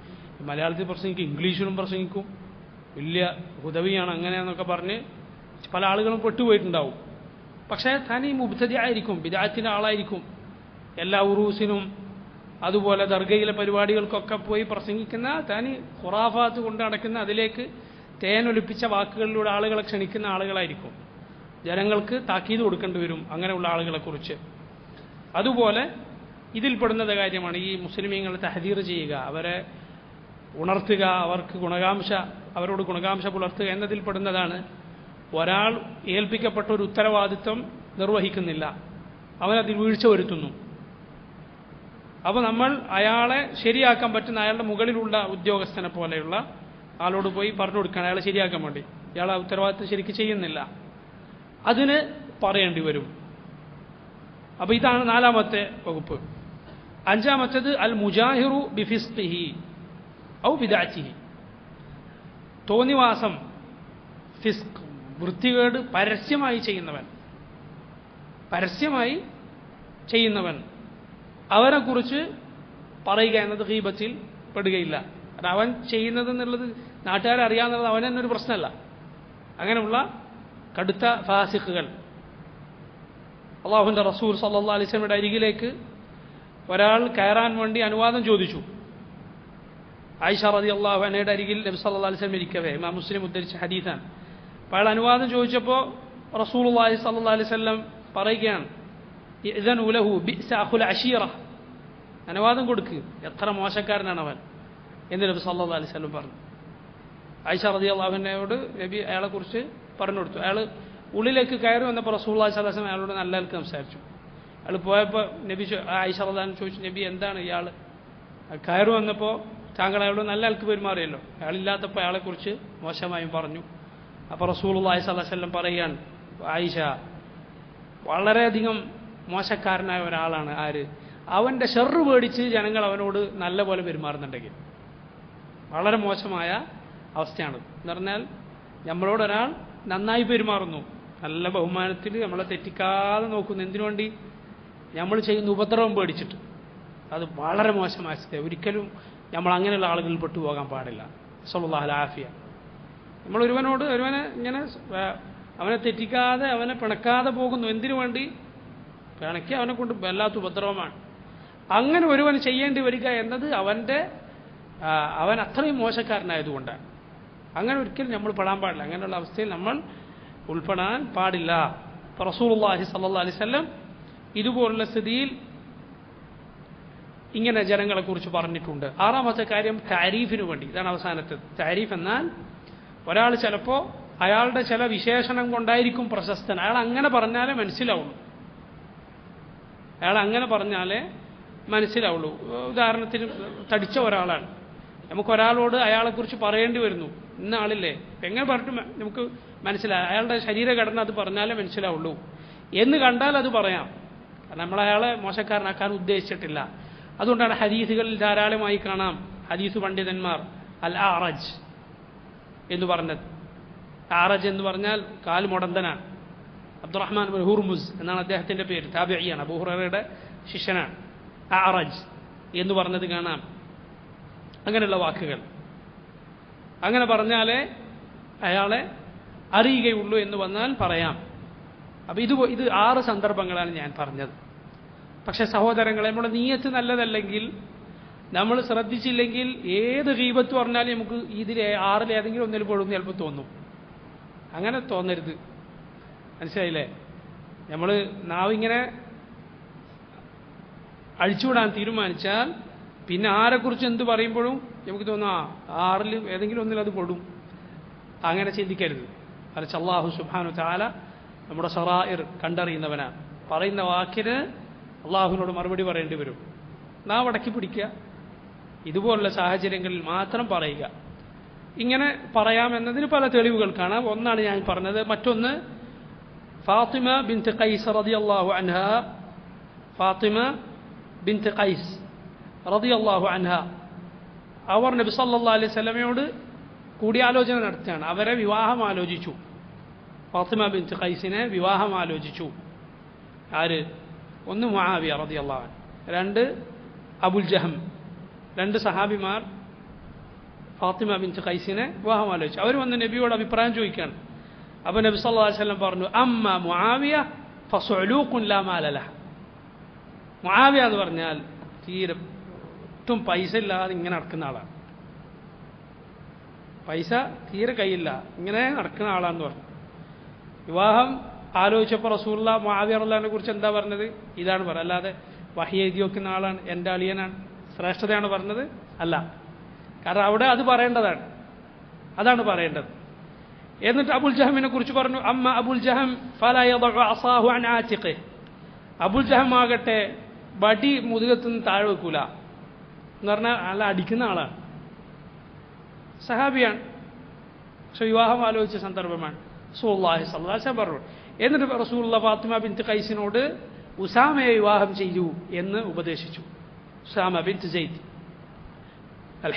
മലയാളത്തിൽ പ്രസംഗിക്കും, ഇംഗ്ലീഷിലും പ്രസംഗിക്കും, വലിയ ഹുദവിയാണ് അങ്ങനെയെന്നൊക്കെ പറഞ്ഞ് പല ആളുകളും പെട്ടുപോയിട്ടുണ്ടാവും. പക്ഷേ തനി മുബ്തദി ആയിരിക്കും, ബിദ്അത്തിന്റെ ആളായിരിക്കും. എല്ലാ ഉറൂസിനും അതുപോലെ ദർഗയിലെ പരിപാടികൾക്കൊക്കെ പോയി പ്രസംഗിക്കുന്ന, തനി ഖുറാഫാത്ത് കൊണ്ട് നടക്കുന്ന, അതിലേക്ക് തേനൊലിപ്പിച്ച വാക്കുകളിലൂടെ ആളുകളെ ക്ഷണിക്കുന്ന ആളുകളായിരിക്കും. ജനങ്ങൾക്ക് താക്കീത് കൊടുക്കേണ്ടി വരും അങ്ങനെയുള്ള ആളുകളെക്കുറിച്ച്. അതുപോലെ ഇതിൽപ്പെടുന്ന കാര്യമാണ് ഈ മുസ്ലിമീങ്ങളെ തഹദീർ ചെയ്യുക, അവരെ ഉണർത്തുക, അവർക്ക് അവരോട് ഗുണകാംക്ഷ പുലർത്തുക എന്നതിൽപ്പെടുന്നതാണ്. ഒരാൾ ഏൽപ്പിക്കപ്പെട്ട ഒരു ഉത്തരവാദിത്വം നിർവഹിക്കുന്നില്ല, അവനതിൽ വീഴ്ച വരുത്തുന്നു. അപ്പോൾ നമ്മൾ അയാളെ ശരിയാക്കാൻ പറ്റുന്ന അയാളുടെ മുകളിലുള്ള ഉദ്യോഗസ്ഥനെ പോലെയുള്ള ആളോട് പോയി പറഞ്ഞു കൊടുക്കണം, അയാളെ ശരിയാക്കാൻ വേണ്ടി. ഇയാൾ ആ ഉത്തരവാദിത്വം ശരിക്കും ചെയ്യുന്നില്ല, അതിന് പറയേണ്ടി വരും. അപ്പോൾ ഇതാണ് 4ാമത്തെ വകുപ്പ്. 5ാമത്തേത് അൽ മുജാഹിറു ബിഫിസ്ഖിഹി ഔ ബിദ്അത്തിഹി. തോന്നിവാസം, ഫിസ്ഖ്, വൃത്തികേട് പരസ്യമായി ചെയ്യുന്നവൻ അവനെക്കുറിച്ച് പറയുക എന്നത് ഗീബത്തിൽ പെടുകയില്ല. കാരണം അവൻ ചെയ്യുന്നതെന്നുള്ളത് നാട്ടുകാരെ അറിയാവുന്നത് അവൻ തന്നെ ഒരു പ്രശ്നമല്ല. അങ്ങനെയുള്ള കടുത്ത ഫാസിഖുകൾ. അള്ളാഹുവിൻ്റെ റസൂൽ സല്ലല്ലാഹു അലൈഹി വസല്ലമയുടെ അരികിലേക്ക് ഒരാൾ കയറാൻ വേണ്ടി അനുവാദം ചോദിച്ചു. ആയിഷ റളിയല്ലാഹു അൻഹയുടെ അരികിൽ നബി സല്ലല്ലാഹു അലൈഹി വസല്ലം ഇരിക്കവേ, ഇമാം മുസ്ലിം ഉദ്ധരിച്ച ഹദീസാണ്. അപ്പോൾ അയാൾ അനുവാദം ചോദിച്ചപ്പോൾ റസൂലുള്ളാഹി സല്ലല്ലാഹു അലൈഹി വസല്ലം പറയുകയാണ്, ഇദ്നു ലഹു ബിഅസ അഖുൽ അശീറ, അനുവാദം കൊടുക്ക്, എത്ര മോശക്കാരനാണ് അവൻ എന്ന് നബി സല്ലല്ലാഹു അലൈഹി വസല്ലം പറഞ്ഞു. ആയിഷ റളിയല്ലാഹു അൻഹയോട് നബി അയാളെക്കുറിച്ച് പറഞ്ഞു കൊടുത്തു. അയാൾ ഉള്ളിലേക്ക് കയറി വന്നപ്പോൾ റസൂലുള്ളാഹി സ്വല്ലല്ലാഹു അലൈഹി വസല്ലം അയാളോട് നല്ല നിലക്ക് സംസാരിച്ചു. അയാൾ പോയപ്പോൾ നബി ആയിഷ റളിയല്ലാഹു അൻഹ ചോദിച്ചു, നബി എന്താണ് ഇയാൾ കയറി വന്നപ്പോൾ താങ്കൾ അയാളോട് നല്ല നിലക്ക് പെരുമാറിയല്ലോ, അയാളില്ലാത്തപ്പോൾ അയാളെക്കുറിച്ച് മോശമായും പറഞ്ഞു. അപ്പോൾ റസൂലുള്ളാഹി സ്വല്ലല്ലാഹു അലൈഹി വസല്ലം പറയുകയാണ്, ആയിഷ വളരെയധികം മോശക്കാരനായ ഒരാളാണ് ആര്, അവൻ്റെ ഷർറ് പേടിച്ച് ജനങ്ങൾ അവനോട് നല്ല പോലെ പെരുമാറുന്നുണ്ടെങ്കിൽ വളരെ മോശമായ അവസ്ഥയാണ്. എന്ന് പറഞ്ഞാൽ നമ്മളോടൊരാൾ നന്നായി പെരുമാറുന്നു, നല്ല ബഹുമാനത്തിൽ നമ്മളെ തെറ്റിക്കാതെ നോക്കുന്നു, എന്തിനു വേണ്ടി? നമ്മൾ ചെയ്യുന്ന ഉപദ്രവം പേടിച്ചിട്ട്, അത് വളരെ മോശമായ അവസ്ഥ. ഒരിക്കലും നമ്മൾ അങ്ങനെയുള്ള ആളുകളിൽ പെട്ടുപോകാൻ പാടില്ല. സല്ലല്ലാഹു അലൈഹി ആഫിയ. നമ്മൾ ഒരുവനെ ഇങ്ങനെ അവനെ തെറ്റിക്കാതെ അവനെ പിണക്കാതെ പോകുന്നു, എന്തിനു വേണ്ടി? പിണക്കി അവനെ കൊണ്ട് വല്ലാത്ത ഉപദ്രവമാണ്. അങ്ങനെ ഒരുവൻ ചെയ്യേണ്ടി വരിക എന്നത് അവൻ അത്രയും മോശക്കാരനായതുകൊണ്ടാണ്. അങ്ങനെ ഒരിക്കലും നമ്മൾ പെടാൻ പാടില്ല, അങ്ങനെയുള്ള അവസ്ഥയിൽ നമ്മൾ ഉൾപ്പെടാൻ പാടില്ല. റസൂലുള്ളാഹി സ്വല്ലല്ലാഹു അലൈഹി വസല്ലം ഇതുപോലുള്ള സ്ഥിതിയിൽ ഇങ്ങനെ ജനങ്ങളെക്കുറിച്ച് പറഞ്ഞിട്ടുണ്ട്. 6ാമത്തെ കാര്യം താരീഫിനു വേണ്ടി, ഇതാണ് അവസാനത്തെ. താരീഫ് എന്നാൽ ഒരാൾ ചിലപ്പോൾ അയാളുടെ ചില വിശേഷണം കൊണ്ടായിരിക്കും പ്രശസ്തൻ, അയാൾ അങ്ങനെ പറഞ്ഞാലേ മനസ്സിലാവുള്ളൂ. ഉദാഹരണത്തിന് തടിച്ച ഒരാളാണ്, നമുക്കൊരാളോട് അയാളെക്കുറിച്ച് പറയേണ്ടി വരുന്നു, ഇന്ന ആളില്ലേ, എങ്ങനെ പറഞ്ഞിട്ട് നമുക്ക് മനസ്സിലായി, അയാളുടെ ശരീരഘടന അത് പറഞ്ഞാലേ മനസ്സിലാവുള്ളൂ എന്ന് കണ്ടാൽ അത് പറയാം. കാരണം നമ്മൾ അയാളെ മോശക്കാരനാക്കാൻ ഉദ്ദേശിച്ചിട്ടില്ല. അതുകൊണ്ടാണ് ഹദീസുകളിൽ ധാരാളമായി കാണാം ഹദീസ് പണ്ഡിതന്മാർ അൽ ആറജ് എന്ന് പറഞ്ഞത്. ആറജ് എന്ന് പറഞ്ഞാൽ കാൽ മുടന്തനാണ്. അബ്ദുറഹ്മാൻ ബിൻ ഹുർമുസ് എന്നാണ് അദ്ദേഹത്തിൻ്റെ പേര്, താബിഈയാണ്, അബൂ ഹുറൈറയുടെ ശിഷ്യനാണ്. ആറജ് എന്ന് പറഞ്ഞത് കാണാം. അങ്ങനെയുള്ള വാക്കുകൾ അങ്ങനെ പറഞ്ഞാലേ അയാളെ അറിയുകയുള്ളൂ എന്ന് വന്നാൽ പറയാം. അപ്പോൾ ഇത് 6 സന്ദർഭങ്ങളാണ് ഞാൻ പറഞ്ഞത്. പക്ഷെ സഹോദരങ്ങളെ, നമ്മുടെ നീയത്ത് നല്ലതല്ലെങ്കിൽ, നമ്മൾ ശ്രദ്ധിച്ചില്ലെങ്കിൽ ഏത് ഗീബത്ത് പറഞ്ഞാലും നമുക്ക് ഇതിലെ 6 ഏതെങ്കിലും ഒന്നിൽ പെടുമെന്ന് ചിലപ്പോൾ തോന്നും. അങ്ങനെ തോന്നരുത്. മനസ്സിലായില്ലേ? നമ്മൾ നാവിങ്ങനെ അഴിച്ചുവിടാൻ തീരുമാനിച്ചാൽ പിന്നെ ആരെക്കുറിച്ച് എന്ത് പറയുമ്പോഴും നമുക്ക് തോന്നും 6 ഏതെങ്കിലും ഒന്നിൽ അത് പെടും. അങ്ങനെ ചിന്തിക്കരുത്. മറിച്ച് അല്ലാഹു സുബ്ഹാനഹു വ തആല നമ്മുടെ സറായിർ കണ്ടറിയുന്നവനാണ്. പറയുന്ന വാക്കിന് അള്ളാഹുവിനോട് മറുപടി പറയേണ്ടി വരും. നാം അടക്കി പിടിക്കുക, ഇതുപോലുള്ള സാഹചര്യങ്ങളിൽ മാത്രം പറയുക. ഇങ്ങനെ പറയാമെന്നതിന് പല തെളിവുകൾ കാണാം. ഒന്നാണ് ഞാൻ പറഞ്ഞത്. മറ്റൊന്ന് ഫാത്തിമ ബിൻത് ഖൈസ് റളിയല്ലാഹു അൻഹ, ഫാത്തിമ ബിൻത് ഖൈസ് റളിയല്ലാഹു അൻഹ അവർ നബി സല്ലല്ലാഹു അലൈഹി വസല്ലമയോട് കൂടിയാലോചന നടത്തുകയാണ്. അവരെ വിവാഹം ആലോചിച്ചു. ഫാത്തിമ ബിൻത് ഖൈസിനെ വിവാഹം ആലോചിച്ചു. ആര്? ഒന്ന് മുആവിയ റളിയല്ലാഹു അൻഹു, 2 അബുൽ ജഹം. 2 സഹാബിമാർ ഫാത്തിമ ബിൻത് ഖൈസിനെ വിവാഹം ആലോചിച്ചു. അവർ വന്ന് നബിയോട് അഭിപ്രായം ചോദിക്കുകയാണ്. അപ്പോൾ നബി സല്ലല്ലാഹു അലൈഹി വസല്ലം പറഞ്ഞു, അമ്മ മുആവിയ ഫസുലൂഖുൻ ലാ മാല ലഹ. മുആവിയ എന്ന് പറഞ്ഞാൽ തീരെ ഒട്ടും പൈസ ഇല്ലാതെ ഇങ്ങനെ നടക്കുന്ന ആളാണ്. പൈസ തീരെ കയ്യില്ല, ഇങ്ങനെ നടക്കുന്ന ആളാന്ന് പറഞ്ഞു. വിവാഹം ആലോചിച്ചപ്പോൾ റസൂലുള്ളാഹി മുആവിയ റളിയല്ലാഹുവിനെ കുറിച്ച് എന്താ പറഞ്ഞത്? ഇതാണ് പറഞ്ഞത്. അല്ലാതെ വഹി എഴുതി വെക്കുന്ന ആളാണ്, എൻ്റെ അളിയനാണ്, ശ്രേഷ്ഠതയാണ് പറഞ്ഞത് അല്ല. കാരണം അവിടെ അത് പറയേണ്ടതാണ്, അതാണ് പറയേണ്ടത്. എന്നിട്ട് അബുൽ ജഹമിനെ കുറിച്ച് പറഞ്ഞു, അമ്മ അബുൽ ജഹം ഫലാ യദഉ അസാഹു അൻ ആതിഖിഹി. അബുൽ ജഹം ആകട്ടെ വടി മുതുകത്തുനിന്ന് താഴെ വെക്കൂല എന്ന് പറഞ്ഞാൽ അല്ല, അടിക്കുന്ന ആളാണ്, സഹാബിയാണ്. പക്ഷെ വിവാഹം ആലോചിച്ച സന്ദർഭമാണ്. റസൂലുള്ളാഹി സ്വല്ലല്ലാഹു അലൈഹി വസല്ലം പറഞ്ഞു. എന്നിട്ട് റസൂലുള്ളാഹി ഫാത്തിമ ബിൻത് ഖൈസിനോട് ഉസാമയെ വിവാഹം ചെയ്യൂ എന്ന് ഉപദേശിച്ചു. ഉസാമ ബിൻത് സെയ്ദ് അൽ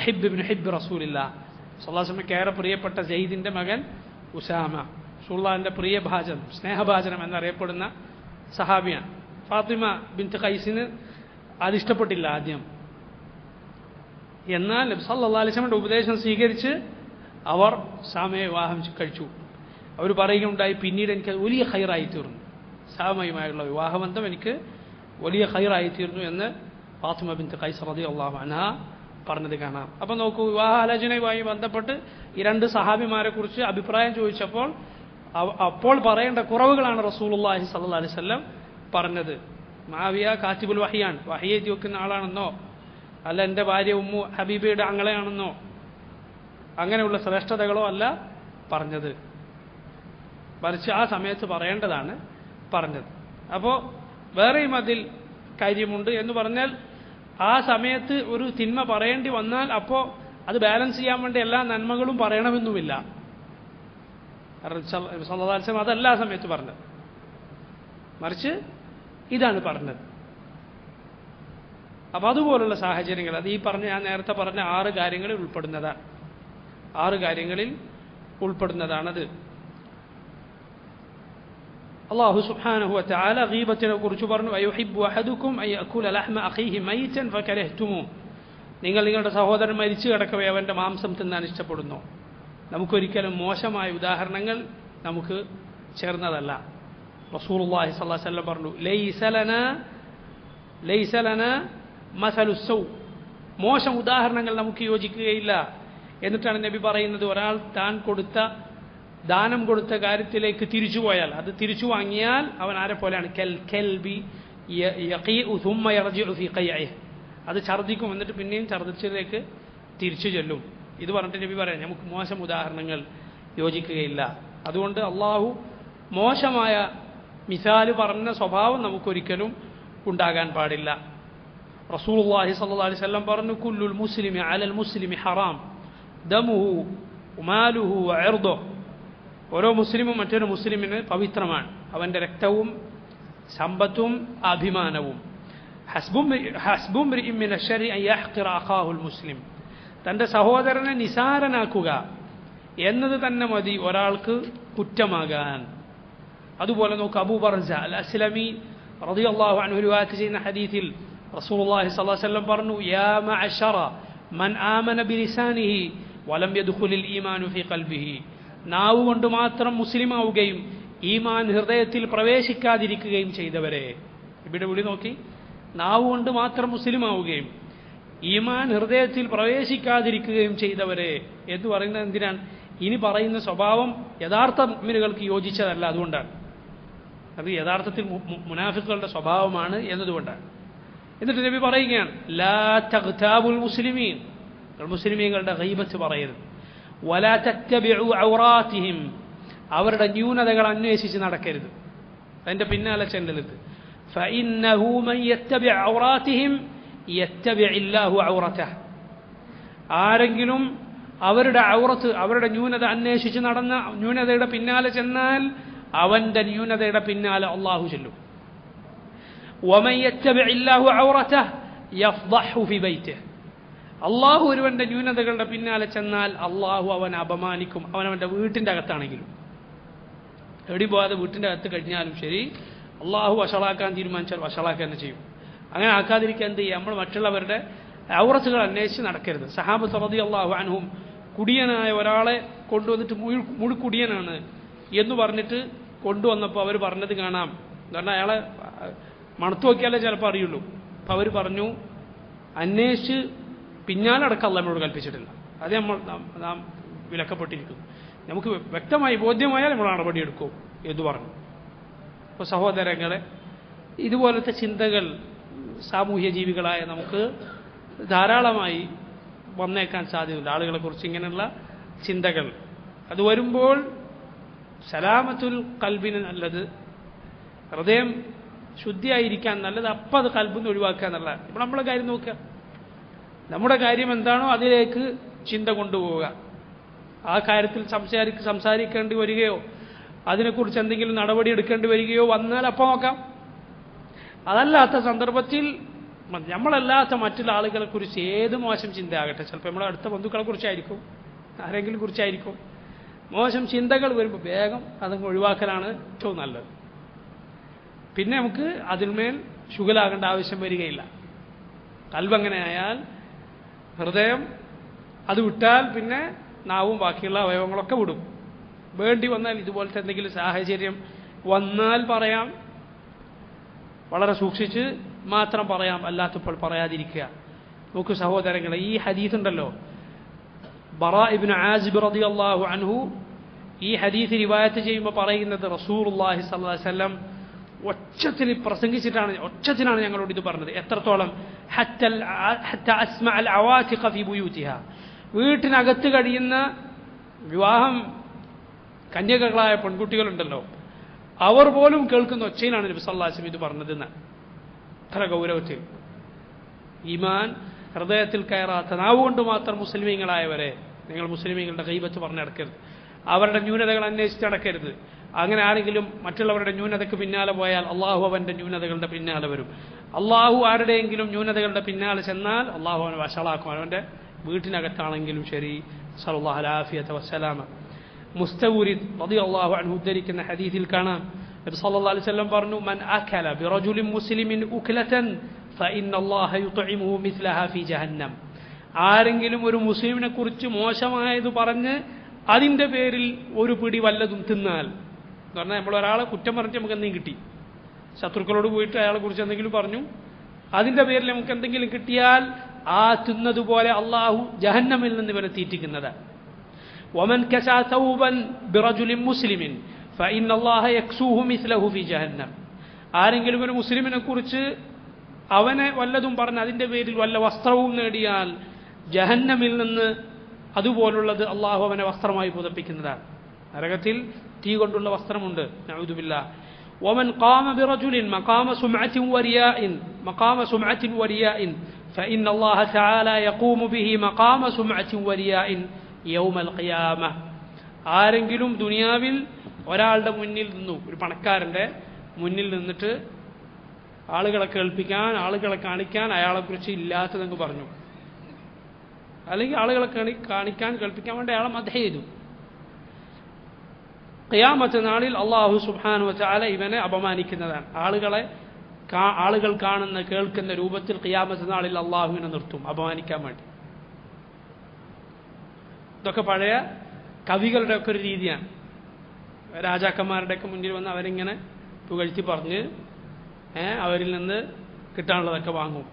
ഹിബ് ഇബ്നു ഹിബ് റസൂലുള്ളാഹി സ്വല്ലല്ലാഹു അലൈഹി വസല്ലം ഏറെ പ്രിയപ്പെട്ട സെയ്ദിന്റെ മകൻ ഉസാമ, റസൂലുള്ളാഹിന്റെ പ്രിയഭാജനം, സ്നേഹഭാജനം എന്നറിയപ്പെടുന്ന സഹാബിയാണ്. ഫാത്തിമ ബിൻത് ഖൈസിന് അതിഷ്ടപ്പെട്ടില്ല ആദ്യം. എന്നാൽ നബി സല്ലല്ലാഹു അലൈഹി വസല്ലമയുടെ ഉപദേശം സ്വീകരിച്ച് അവർ ഉസാമയെ വിവാഹം കഴിച്ചു. അവർ പറയുകയുണ്ടായി, പിന്നീട് എനിക്ക് വലിയ ഖൈറായി തീർന്നു, ഉസാമയുമായുള്ള വിവാഹബന്ധം എനിക്ക് വലിയ ഖൈറായി തീർന്നു എന്ന് ഫാത്തിമ ബിൻത് ഖൈസ് റളിയല്ലാഹു അൻഹ പറഞ്ഞത് കാണാം. അപ്പം നോക്കൂ, വിവാഹാലോചനയുമായി ബന്ധപ്പെട്ട് ഈ 2 സഹാബിമാരെ കുറിച്ച് അഭിപ്രായം ചോദിച്ചപ്പോൾ അപ്പോൾ പറയേണ്ട കുറവുകളാണ് റസൂലുള്ളാഹി സ്വല്ലല്ലാഹു അലൈഹി വസല്ലം പറഞ്ഞത്. മുആവിയ കാത്തിബുൽ വഹിയാണ്, വഹി എഴുതി വെക്കുന്ന ആളാണെന്നോ അല്ല എൻ്റെ ഭാര്യ ഉമ്മു ഹബീബയുടെ ആങ്ങളെയാണെന്നോ അങ്ങനെയുള്ള ശ്രേഷ്ഠതകളോ അല്ല പറഞ്ഞത്, മറിച്ച് ആ സമയത്ത് പറയേണ്ടതാണ് പറഞ്ഞത്. അപ്പോൾ വേറെയും അതിൽ കാര്യമുണ്ട് എന്ന് പറഞ്ഞാൽ, ആ സമയത്ത് ഒരു തിന്മ പറയേണ്ടി വന്നാൽ അപ്പോൾ അത് ബാലൻസ് ചെയ്യാൻ വേണ്ടി എല്ലാ നന്മകളും പറയണമെന്നുമില്ല. സല്ലല്ലാഹു അലൈഹി വസല്ലം അതല്ല ആ സമയത്ത് പറഞ്ഞത്, മറിച്ച് ഇതാണ് പറഞ്ഞത്. അപ്പം അതുപോലുള്ള സാഹചര്യങ്ങൾ, അത് ഈ പറഞ്ഞ ഞാൻ നേരത്തെ പറഞ്ഞ 6 കാര്യങ്ങളിൽ ഉൾപ്പെടുന്നതാണ്. 6 കാര്യങ്ങളിൽ ഉൾപ്പെടുന്നതാണത്. അല്ലാഹു സുബ്ഹാനഹു വ തആല ഗീബത്തിനെ കുറിച്ച് പറഞ്ഞു, അയുഹിബ്ബു അഹദുക്കും അൻ യഅകുല ലഹ്മ അഖീഹി മൈതൻ ഫകരഹ്തുമു. നിങ്ങൾ നിങ്ങളുടെ സഹോദരൻ മരിച്ചു കിടക്കവേ അവൻ്റെ മാംസം തിന്നാൻ ഇഷ്ടപ്പെടുന്നു. നമുക്കൊരിക്കലും മോശമായ ഉദാഹരണങ്ങൾ നമുക്ക് ചേർന്നതല്ല. റസൂലുള്ളാഹി സ്വല്ലല്ലാഹു അലൈഹി വസല്ലം പറഞ്ഞു, ലൈസ ലനാ മസലു സൗ. മോശം ഉദാഹരണങ്ങൾ നമുക്ക് യോജിക്കുകയില്ല. എന്നിട്ടാണ് നബി പറയുന്നത്, ഒരാൾ താൻ ദാനം കൊടുത്ത കാര്യത്തിലേക്ക് തിരിച്ചുപോയാൽ, അത് തിരിച്ചു വാങ്ങിയാൽ അവൻ ആരെ പോലെയാണ്? കൽബി യഖീഉ സുമ്മ യർജിഉ ഫീ ഖൈഇഹി. അത് ഛർദ്ദിക്കും, എന്നിട്ട് പിന്നെയും ഛർദ്ദിച്ചതിലേക്ക് തിരിച്ചു ചെല്ലും. ഇത് പറഞ്ഞിട്ട് നബി പറയാം, നമുക്ക് മോശം ഉദാഹരണങ്ങൾ യോജിക്കുകയില്ല. അതുകൊണ്ട് അള്ളാഹു മോശമായ മിസാല് പറഞ്ഞ സ്വഭാവം നമുക്കൊരിക്കലും ഉണ്ടാകാൻ പാടില്ല. റസൂലുള്ളാഹി സ്വല്ലല്ലാഹു അലൈഹി വസല്ലം പറഞ്ഞു, കുല്ലുൽ മുസ്ലിമി അലൽ മുസ്ലിമി ഹറാം ദമുഹു മാലുഹു വഇർദുഹു. ഓരോ മുസ്ലിമും മറ്റൊരു മുസ്ലിമിന് പവിത്രമാണ്, അവൻ്റെ രക്തവും സമ്പത്തും അഭിമാനവും. ഹസ്ബും മിന ശരി അൻ യഹ്ഖിറ അഖാഹുൽ മുസ്ലിം. തൻ്റെ സഹോദരനെ നിസാരനാക്കുക എന്നത് തന്നെ മതി ഒരാൾക്ക് കുറ്റമാകാൻ. അതുപോലെ നോക്ക്, അബൂ ബർസ അൽ അസ്ലമി റളിയല്ലാഹു അൻഹു റിവായത്ത് ചെയ്യുന്ന ഹദീസിൽ റസൂലുള്ളാഹി സ്വല്ലല്ലാഹു അലൈഹി വസല്ലം പറഞ്ഞു, യാ മഅശറ മൻ ആമന ബിലിസാനിഹി വലം യദ്ഖുലിൽ ഈമാനു ഫീ ഖൽബിഹി. നാവ് കൊണ്ട് മാത്രം മുസ്ലിമാവുകയും ഈമാൻ ഹൃദയത്തിൽ പ്രവേശിക്കാതിരിക്കുകയും ചെയ്തവരെ. ഇവിടെ വിളി നോക്കി, നാവ് കൊണ്ട് മാത്രം മുസ്ലിം ആവുകയും ഈമാൻ ഹൃദയത്തിൽ പ്രവേശിക്കാതിരിക്കുകയും ചെയ്തവരെ എന്ന് പറയുന്നത് എന്തിനാണ്? ഇനി പറയുന്ന സ്വഭാവം യഥാർത്ഥ മുഅ്മിനുകൾക്ക് യോജിച്ചതല്ല, അതുകൊണ്ടാണ്. അത് യഥാർത്ഥത്തിൽ മുനാഫിക്കുകളുടെ സ്വഭാവമാണ് എന്നതുകൊണ്ടാണ്. എന്നിട്ട് നബി പറയുകയാണ്, ലാ തഗ്താബുൽ മുസ്ലിമീൻ, മുസ്ലിമീങ്ങളുടെ ഗീബത്ത് പറയരുത്. വലാ തത്തബിഉ ഔറാത്തിഹിം, അവരുടെ ന്യൂനതകൾ അന്വേഷിച്ച് നടക്കരുത്, അതിന്റെ പിന്നാലെ ചെല്ലരുത്. ഫഇന്നഹു മൻ യത്തബിഉ ഔറാത്തിഹിം യത്തബിഇല്ലാഹു ഔറതഹു, ആരെങ്കിലും അവരുടെ ഔറത്ത്, അവരുടെ ന്യൂനത അന്വേഷിച്ച് നടന്ന ന്യൂനതയുടെ പിന്നാലെ ചെന്നാൽ അവന്റെ ന്യൂനതയുടെ പിന്നാലെ അള്ളാഹു ചെല്ലും. വമൻ യത്തബിഇല്ലാഹു ഔറതഹു യഫ്ദഹു ഫി ബൈതിഹി, അള്ളാഹു ഒരുവന്റെ ന്യൂനതകളുടെ പിന്നാലെ ചെന്നാൽ അള്ളാഹു അവനെ അപമാനിക്കും, അവനവന്റെ വീട്ടിന്റെ അകത്താണെങ്കിലും. എവിടെ പോകാതെ വീട്ടിന്റെ അകത്ത് കഴിഞ്ഞാലും ശരി, അള്ളാഹു വഷളാക്കാൻ തീരുമാനിച്ചാൽ വഷളാക്കുക തന്നെ ചെയ്യും. അങ്ങനെ ആക്കാതിരിക്കാൻ എന്ത് ചെയ്യുക? നമ്മൾ മറ്റുള്ളവരുടെ ഔറത്തുകൾ അന്വേഷിച്ച് നടക്കരുത്. സഹാബത്ത് റളിയല്ലാഹു അൻഹും കുടിയനായ ഒരാളെ കൊണ്ടുവന്നിട്ട് മുഴുക്കുടിയനാണ് എന്ന് പറഞ്ഞിട്ട് കൊണ്ടുവന്നപ്പോൾ അവർ പറഞ്ഞത് കാണാം. കാരണം അയാളെ മണത്തു നോക്കിയാലേ ചിലപ്പോൾ അറിയുള്ളൂ. അപ്പം അവർ പറഞ്ഞു, അന്വേഷിച്ച് പിന്നാലെ അടക്കം അള്ളാഹ് നമ്മളോട് കൽപ്പിച്ചിട്ടില്ല, അത് നാം വിലക്കപ്പെട്ടിരിക്കുന്നു, നമുക്ക് വ്യക്തമായി ബോധ്യമായാൽ നമ്മൾ നടപടിയെടുക്കും എന്ന് പറഞ്ഞു. അപ്പോൾ സഹോദരങ്ങളെ, ഇതുപോലത്തെ ചിന്തകൾ സാമൂഹ്യ ജീവികളായ നമുക്ക് ധാരാളമായി വന്നേക്കാൻ സാധ്യതയുണ്ട്. ആളുകളെക്കുറിച്ച് ഇങ്ങനെയുള്ള ചിന്തകൾ അത് വരുമ്പോൾ സലാമത്തുൽ കൽബിന് നല്ലത്, ഹൃദയം ശുദ്ധിയായിരിക്കാൻ നല്ലത് അപ്പം അത് കൽബിന്ന് ഒഴിവാക്കുക എന്നല്ല. ഇപ്പോൾ നമ്മളെ കാര്യം നോക്കുക, നമ്മുടെ കാര്യം എന്താണോ അതിലേക്ക് ചിന്ത കൊണ്ടുപോവുക. ആ കാര്യത്തിൽ സംസാരിക്കേണ്ടി വരികയോ അതിനെക്കുറിച്ച് എന്തെങ്കിലും നടപടി എടുക്കേണ്ടി വരികയോ വന്നാൽ അപ്പം നോക്കാം. അതല്ലാത്ത സന്ദർഭത്തിൽ നമ്മളല്ലാത്ത മറ്റുള്ള ആളുകളെ കുറിച്ച് ഏത് മോശം ചിന്തയാകട്ടെ, ചിലപ്പോൾ നമ്മളെ അടുത്ത ബന്ധുക്കളെ കുറിച്ചായിരിക്കും, ആരെങ്കിലും കുറിച്ചായിരിക്കും, മോശം ചിന്തകൾ വരുമ്പോൾ വേഗം അതങ്ങ് ഒഴിവാക്കലാണ് ഏറ്റവും നല്ലത്. പിന്നെ നമുക്ക് അതിന്മേൽ ശുഗലാകേണ്ട ആവശ്യം വരികയില്ല. കൽബങ്ങനെ ആയാൽ, ഹൃദയം അത് വിട്ടാൽ പിന്നെ നാവും ബാക്കിയുള്ള അവയവങ്ങളൊക്കെ വിടും. വേണ്ടി വന്നാൽ ഇതുപോലത്തെ എന്തെങ്കിലും സാഹചര്യം വന്നാൽ പറയാം, വളരെ സൂക്ഷിച്ച് മാത്രം പറയാം, അല്ലാത്തപ്പോൾ പറയാതിരിക്കുക. നോക്കൂ സഹോദരങ്ങളെ, ഈ ഹദീസ് ഉണ്ടല്ലോ, ബറാ ഇബ്നു ആസിബ് റളിയല്ലാഹു അൻഹു ഈ ഹദീസ് റിവായത്ത് ചെയ്യുമ്പോൾ പറയുന്നത്, റസൂലുള്ളാഹി സ്വല്ലല്ലാഹു അലൈഹി വസല്ലം ഒച്ചത്തിൽ പ്രസംഗിച്ചിട്ടാണ്, ഒച്ചത്തിനാണ് ഞങ്ങളോട് ഇത് പറഞ്ഞത്. എത്രത്തോളം? ഹത്ത അസ്മഅൽ അവാതിഖ ഫി ബുയൂതിഹാ, വീട്ടിനകത്ത് കഴിയുന്ന വിവാഹം കന്യകകളായ പെൺകുട്ടികളുണ്ടല്ലോ, അവർ പോലും കേൾക്കുന്ന ഒച്ചയിലാണ് നബി സല്ലല്ലാഹു അലൈഹി വസല്ലം ഇത് പറഞ്ഞതെന്ന്. അത്ര ഗൗരവത്തിൽ ഈമാൻ ഹൃദയത്തിൽ കയറാത്ത, നാവുകൊണ്ട് മാത്രം മുസ്ലിമീങ്ങളായവരെ നിങ്ങൾ മുസ്ലിമീങ്ങളുടെ ഗീബത്ത് പറഞ്ഞടക്കരുത്, അവരുടെ ന്യൂനതകൾ അന്വേഷിച്ചടക്കരുത്. അങ്ങനെ ആരെങ്കിലും മറ്റുള്ളവരുടെ ന്യൂനതയ്ക്ക് പിന്നാലെ പോയാൽ അള്ളാഹു അവന്റെ ന്യൂനതകളുടെ പിന്നാലെ വരും. അള്ളാഹു ആരുടെയെങ്കിലും ന്യൂനതകളുടെ പിന്നാലെ ചെന്നാൽ അള്ളാഹു അവനെ വഷളാക്കും, അവന്റെ വീട്ടിനകത്താണെങ്കിലും ശരി. സല്ലല്ലാഹു അലൈഹി വസല്ലം മുസ്തവരിദ് റളിയല്ലാഹു അൻഹു ഉദ്ധരിക്കുന്ന ഹദീസിൽ കാണാം, നബി സല്ലല്ലാഹു അലൈഹി വസല്ലം പറഞ്ഞു, മൻ അകല ബിറജുലിൻ മുസ്ലിമിൻ ഉക്ലതൻ ഫഇന്നല്ലാഹ യുത്ഇമുഹു മിസ്ലഹാ ഫീ ജഹന്നം. ആരെങ്കിലും ഒരു മുസ്ലിമിനെ കുറിച്ച് മോശമായത് പറഞ്ഞ് അതിന്റെ പേരിൽ ഒരു പിടി വല്ലതും തിന്നാൽ, എന്ന് പറഞ്ഞാൽ നമ്മൾ ഒരാളെ കുറ്റം പറഞ്ഞ് നമുക്ക് എന്തെങ്കിലും കിട്ടി, ശത്രുക്കളോട് പോയിട്ട് അയാളെ കുറിച്ച് എന്തെങ്കിലും പറഞ്ഞു, അതിന്റെ പേരിൽ നമുക്ക് എന്തെങ്കിലും കിട്ടിയാൽ ആ തിന്നതുപോലെ അള്ളാഹു ജഹന്നമിൽ നിന്ന് ഇവരെ തീറ്റിക്കുന്നത്. വമൻ കസാ തൗബൻ ബിറജുലിൻ മുസ്ലിമിൻ ഫഇന്നല്ലാഹ യക്സൂഹു മിസ്ലഹു ഫീ ജഹന്നം. ആരെങ്കിലും ഒരു മുസ്ലിമിനെ കുറിച്ച് അവനെ വല്ലതും പറഞ്ഞ് അതിന്റെ പേരിൽ വല്ല വസ്ത്രവും നേടിയാൽ ജഹന്നമിൽ നിന്ന് അതുപോലുള്ളത് അള്ളാഹു അവനെ വസ്ത്രമായി പുതപ്പിക്കുന്നതാണ്. നരകത്തിൽ തീ കൊണ്ടുള്ള വസ്ത്രമുണ്ട്, നഊദു ബില്ലാഹ്. വമൻ ഖാമ ബിറജുലിൻ മഖാമ സുംഅത്തിൻ വരിയാഇൻ ഫഇന്നല്ലാഹ തആല യഖൂമു ബിഹി മഖാമ സുംഅത്തിൻ വരിയാഇൻ യൗമൽ ഖിയാമ. ആരെങ്കിലും ദുനിയാവിൽ ഒരാളുടെ മുന്നിൽ നിന്നു, ഒരു പണക്കാരന്റെ മുന്നിൽ നിന്നിട്ട് ആളുകളെ കേൾപ്പിക്കാൻ, ആളുകളെ കാണിക്കാൻ അയാളെക്കുറിച്ച് ഇല്ലാത്തതെന്ന് പറഞ്ഞു, അല്ലെങ്കിൽ ആളുകളെ കാണിക്കാൻ കേൾപ്പിക്കാൻ വേണ്ടി അയാളെ മദ്ഹ് ചെയ്തു, ഖിയാമത്ത് നാളിൽ അല്ലാഹു സുബ്ഹാനഹു വ തആല ഇവനെ അപമാനിക്കുന്നതാണ്. ആളുകൾ കാണുന്ന കേൾക്കുന്ന രൂപത്തിൽ ഖിയാമത്ത് നാളിൽ അല്ലാഹുവിനെ നിർത്തും അപമാനിക്കാൻ വേണ്ടി. ഇതൊക്കെ പഴയ കവികളുടെ ഒക്കെ ഒരു രീതിയാണ്. രാജാക്കന്മാരുടെയൊക്കെ മുന്നിൽ വന്ന് അവരിങ്ങനെ പുകഴ്ത്തി പറഞ്ഞ് അവരിൽ നിന്ന് കിട്ടാനുള്ളതൊക്കെ വാങ്ങും.